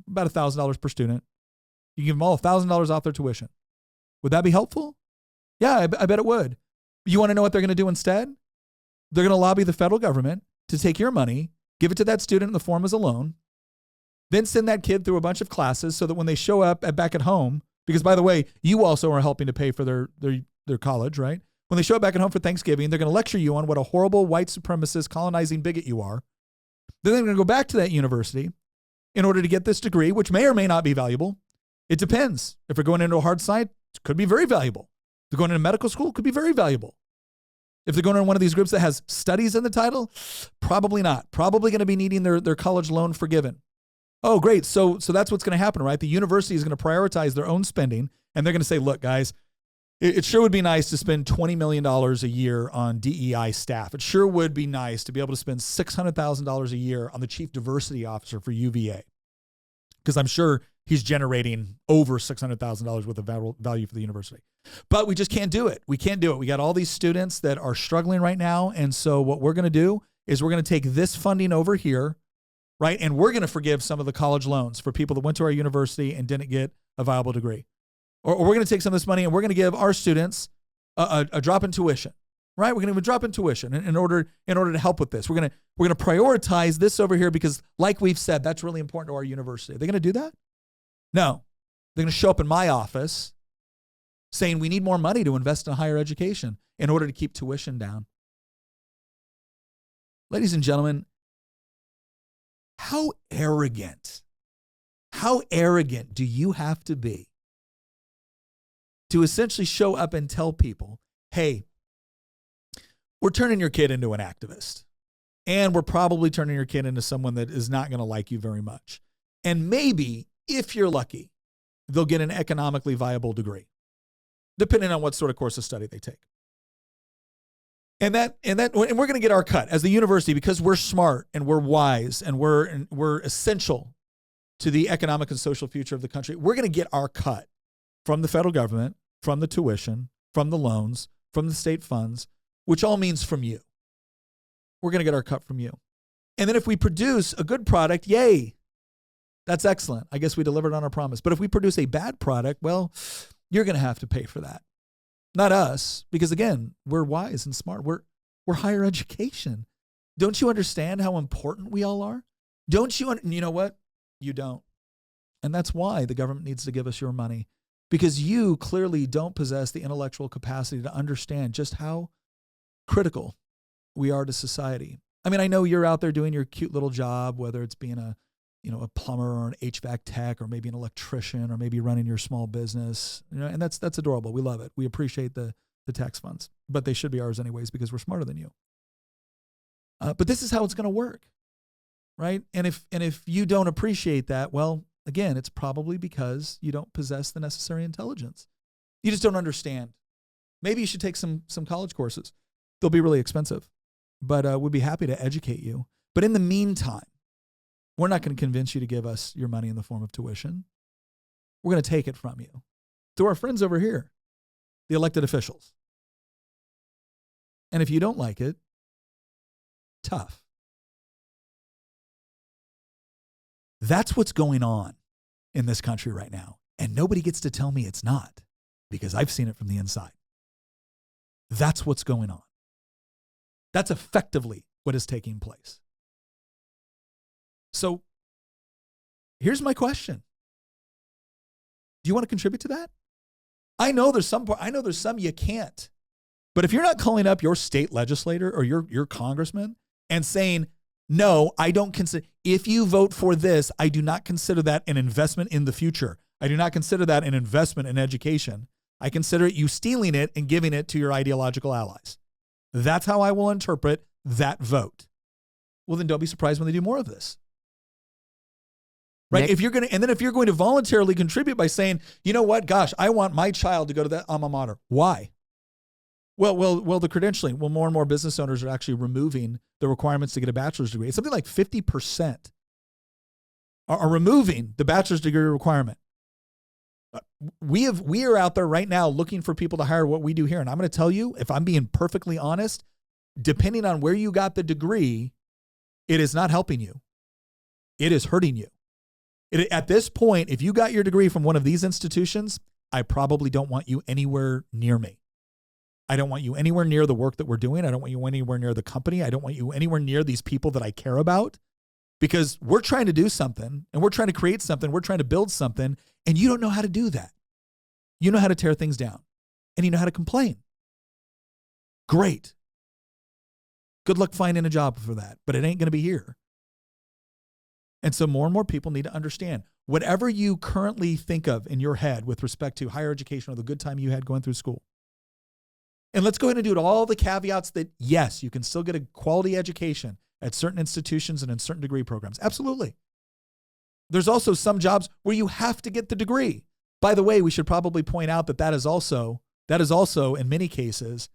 about $1,000 per student. You give them all $1,000 off their tuition. Would that be helpful? Yeah, I bet it would. You want to know what they're going to do instead? They're going to lobby the federal government to take your money, give it to that student in the form as a loan, then send that kid through a bunch of classes so that when they show up back at home, because by the way, you also are helping to pay for their college, right? When they show up back at home for Thanksgiving, they're going to lecture you on what a horrible white supremacist colonizing bigot you are. Then they're going to go back to that university in order to get this degree, which may or may not be valuable. It depends. If they're going into a hard science, it could be very valuable. If they're going into medical school, it could be very valuable. If they're going to one of these groups that has studies in the title, probably not. Probably going to be needing their college loan forgiven. Oh, great. So that's what's going to happen, right? The university is going to prioritize their own spending, and they're going to say, look, guys, it sure would be nice to spend $20 million a year on DEI staff. It sure would be nice to be able to spend $600,000 a year on the chief diversity officer for UVA, because I'm sure he's generating over $600,000 worth of value for the university. But we just can't do it. We can't do it. We got all these students that are struggling right now. And so what we're going to do is we're going to take this funding over here, right? And we're going to forgive some of the college loans for people that went to our university and didn't get a viable degree. Or we're going to take some of this money and we're going to give our students a drop in tuition, right? We're going to give a drop in tuition in order to help with this. We're going to prioritize this over here because, like we've said, that's really important to our university. Are they going to do that? No. They're going to show up in my office saying we need more money to invest in higher education in order to keep tuition down. Ladies and gentlemen, how arrogant do you have to be to essentially show up and tell people, hey, we're turning your kid into an activist, and we're probably turning your kid into someone that is not going to like you very much. And maybe, if you're lucky, they'll get an economically viable degree, depending on what sort of course of study they take. And we're going to get our cut as the university because we're smart and we're wise and we're essential to the economic and social future of the country. We're going to get our cut from the federal government, from the tuition, from the loans, from the state funds, which all means from you. We're going to get our cut from you. And then if we produce a good product, yay, that's excellent. I guess we delivered on our promise. But if we produce a bad product, well, you're going to have to pay for that. Not us, because again, we're wise and smart. We're higher education. Don't you understand how important we all are? Don't you? You know what? You don't. And that's why the government needs to give us your money, because you clearly don't possess the intellectual capacity to understand just how critical we are to society. I mean, I know you're out there doing your cute little job, whether it's being a plumber or an HVAC tech or maybe an electrician or maybe running your small business, and that's adorable. We love it. We appreciate the tax funds, but they should be ours anyways because we're smarter than you. But this is how it's going to work, right? And if you don't appreciate that, well, again, it's probably because you don't possess the necessary intelligence. You just don't understand. Maybe you should take some college courses. They'll be really expensive, but we'd be happy to educate you. But in the meantime, we're not going to convince you to give us your money in the form of tuition. We're going to take it from you through our friends over here, the elected officials. And if you don't like it, tough. That's what's going on in this country right now. And nobody gets to tell me it's not, because I've seen it from the inside. That's what's going on. That's effectively what is taking place. So here's my question. Do you want to contribute to that? I know there's some you can't. But if you're not calling up your state legislator or your congressman and saying, no, I don't consider, if you vote for this, I do not consider that an investment in the future. I do not consider that an investment in education. I consider it you stealing it and giving it to your ideological allies. That's how I will interpret that vote. Well, then don't be surprised when they do more of this. Right? Nick? If you're going to voluntarily contribute by saying, you know what, gosh, I want my child to go to that alma mater. Why? Well, the credentialing. Well, more and more business owners are actually removing the requirements to get a bachelor's degree. It's something like 50% are removing the bachelor's degree requirement. We are out there right now looking for people to hire what we do here. And I'm going to tell you, if I'm being perfectly honest, depending on where you got the degree, it is not helping you. It is hurting you. At this point, if you got your degree from one of these institutions, I probably don't want you anywhere near me. I don't want you anywhere near the work that we're doing. I don't want you anywhere near the company. I don't want you anywhere near these people that I care about, because we're trying to do something and we're trying to create something. We're trying to build something, and you don't know how to do that. You know how to tear things down, and you know how to complain. Great. Good luck finding a job for that, but it ain't going to be here. And so more and more people need to understand, whatever you currently think of in your head with respect to higher education or the good time you had going through school. And let's go ahead and do it all the caveats that, yes, you can still get a quality education at certain institutions and in certain degree programs. Absolutely. There's also some jobs where you have to get the degree. By the way, we should probably point out that is also in many cases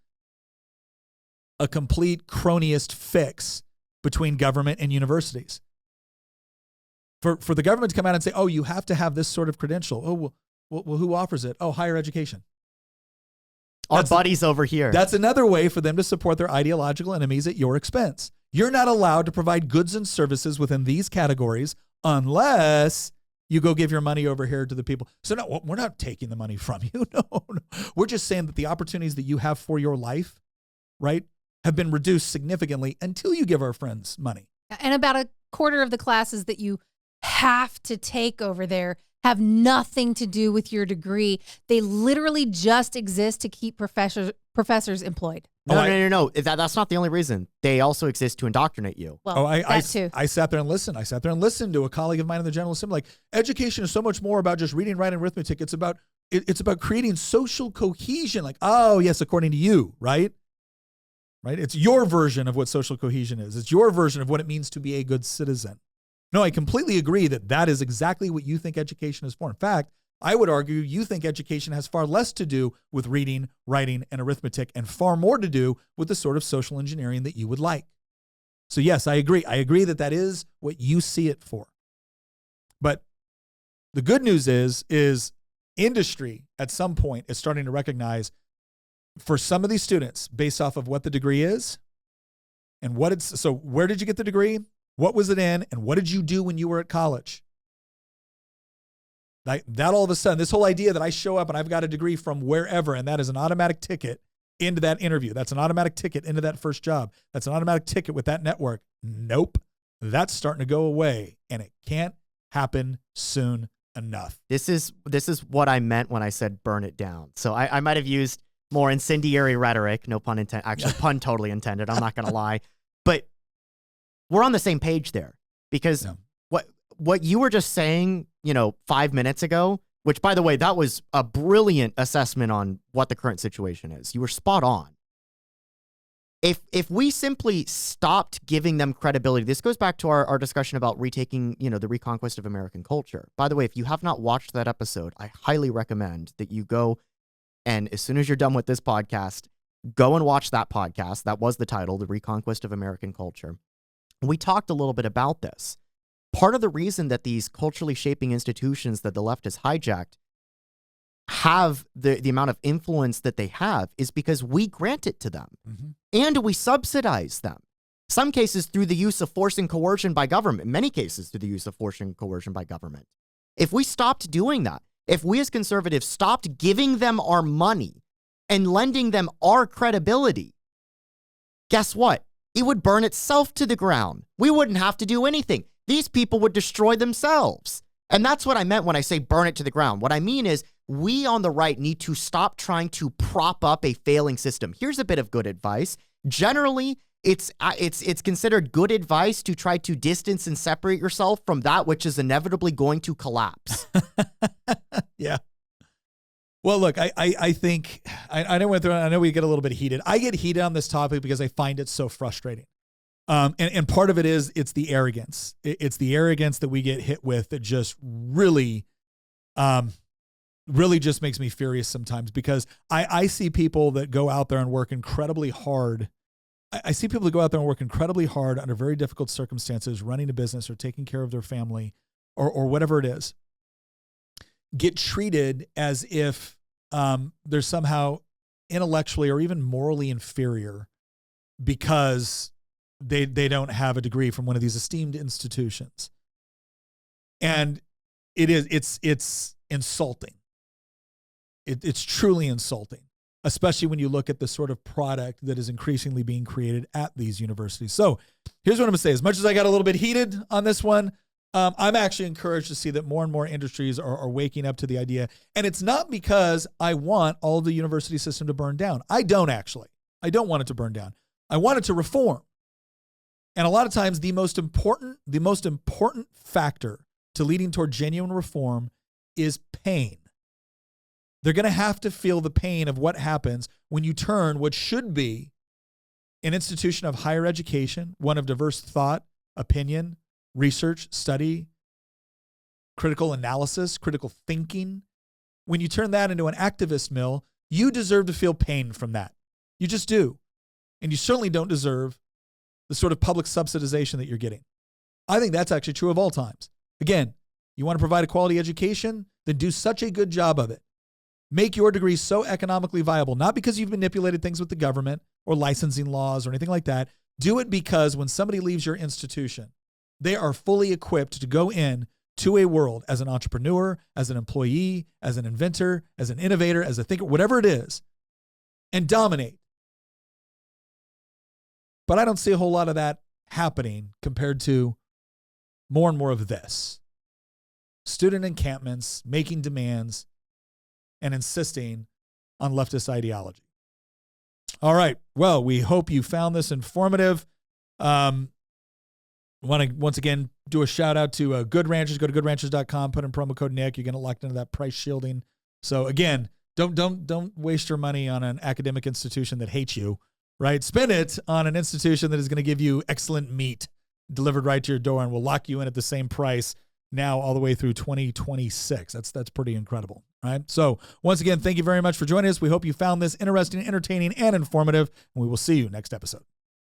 a complete cronyist fix between government and universities. For the government to come out and say, oh, you have to have this sort of credential. Oh, well, who offers it? Oh, higher education. Our buddies over here. That's another way for them to support their ideological enemies at your expense. You're not allowed to provide goods and services within these categories unless you go give your money over here to the people. So no, we're not taking the money from you. No. We're just saying that the opportunities that you have for your life, right, have been reduced significantly until you give our friends money. And about a quarter of the classes that you have to take over there have nothing to do with your degree. They literally just exist to keep professors employed. No. That's not the only reason. They also exist to indoctrinate you. Well, too. I sat there and listened. I sat there and listened to a colleague of mine in the General Assembly. Like, education is so much more about just reading, writing, arithmetic. It's about creating social cohesion. Like, oh yes, according to you, right? Right? It's your version of what social cohesion is. It's your version of what it means to be a good citizen. No, I completely agree that is exactly what you think education is for. In fact, I would argue you think education has far less to do with reading, writing, and arithmetic, and far more to do with the sort of social engineering that you would like. So yes, I agree. I agree that is what you see it for. But the good news is industry at some point is starting to recognize, for some of these students, based off of what the degree is and so where did you get the degree? What was it in? And what did you do when you were at college? Like that, all of a sudden, this whole idea that I show up and I've got a degree from wherever, and that is an automatic ticket into that interview. That's an automatic ticket into that first job. That's an automatic ticket with that network. Nope. That's starting to go away, and it can't happen soon enough. This is what I meant when I said burn it down. So I might have used more incendiary rhetoric, no pun intended. Actually, pun totally intended. I'm not going to lie. But we're on the same page there, because what you were just saying, 5 minutes ago, which, by the way, that was a brilliant assessment on what the current situation is. You were spot on. If we simply stopped giving them credibility, this goes back to our discussion about retaking, the reconquest of American culture. By the way, if you have not watched that episode, I highly recommend that you go, and as soon as you're done with this podcast, go and watch that podcast. That was the title, The Reconquest of American Culture. We talked a little bit about this. Part of the reason that these culturally shaping institutions that the left has hijacked have the amount of influence that they have is because we grant it to them. Mm-hmm. And we subsidize them. Some cases through the use of force and coercion by government, in many cases through the use of force and coercion by government. If we stopped doing that, if we as conservatives stopped giving them our money and lending them our credibility, guess what? It would burn itself to the ground. We wouldn't have to do anything. These people would destroy themselves. And that's what I meant when I say burn it to the ground. What I mean is we on the right need to stop trying to prop up a failing system. Here's a bit of good advice. Generally, it's considered good advice to try to distance and separate yourself from that which is inevitably going to collapse. Yeah. Well, look, I think I know we get a little bit heated. I get heated on this topic because I find it so frustrating. And part of it is it's the arrogance. It's the arrogance that we get hit with that just really just makes me furious sometimes, because I see people that go out there and work incredibly hard. I see people that go out there and work incredibly hard under very difficult circumstances, running a business or taking care of their family or whatever it is. get treated as if they're somehow intellectually or even morally inferior because they don't have a degree from one of these esteemed institutions. And it's insulting. It's truly insulting, especially when you look at the sort of product that is increasingly being created at these universities. So here's what I'm going to say. As much as I got a little bit heated on this one, I'm actually encouraged to see that more and more industries are waking up to the idea. And it's not because I want all the university system to burn down. I don't actually. I don't want it to burn down. I want it to reform. And a lot of times the most important factor to leading toward genuine reform is pain. They're going to have to feel the pain of what happens when you turn what should be an institution of higher education, one of diverse thought, opinion, research, study, critical analysis, critical thinking. When you turn that into an activist mill, you deserve to feel pain from that. You just do. And you certainly don't deserve the sort of public subsidization that you're getting. I think that's actually true of all times. Again, you want to provide a quality education? Then do such a good job of it. Make your degree so economically viable, not because you've manipulated things with the government or licensing laws or anything like that. Do it because when somebody leaves your institution, they are fully equipped to go in to a world as an entrepreneur, as an employee, as an inventor, as an innovator, as a thinker, whatever it is, and dominate. But I don't see a whole lot of that happening compared to more and more of this. Student encampments, making demands, and insisting on leftist ideology. All right. Well, we hope you found this informative. Want to once again do a shout out to Good Ranchers. Go to goodranchers.com, put in promo code Nick. You're going to lock into that price shielding. So again, don't waste your money on an academic institution that hates you, right? Spend it on an institution that is going to give you excellent meat delivered right to your door and will lock you in at the same price now all the way through 2026. That's pretty incredible, right? So once again, thank you very much for joining us. We hope you found this interesting, entertaining, and informative, and we will see you next episode.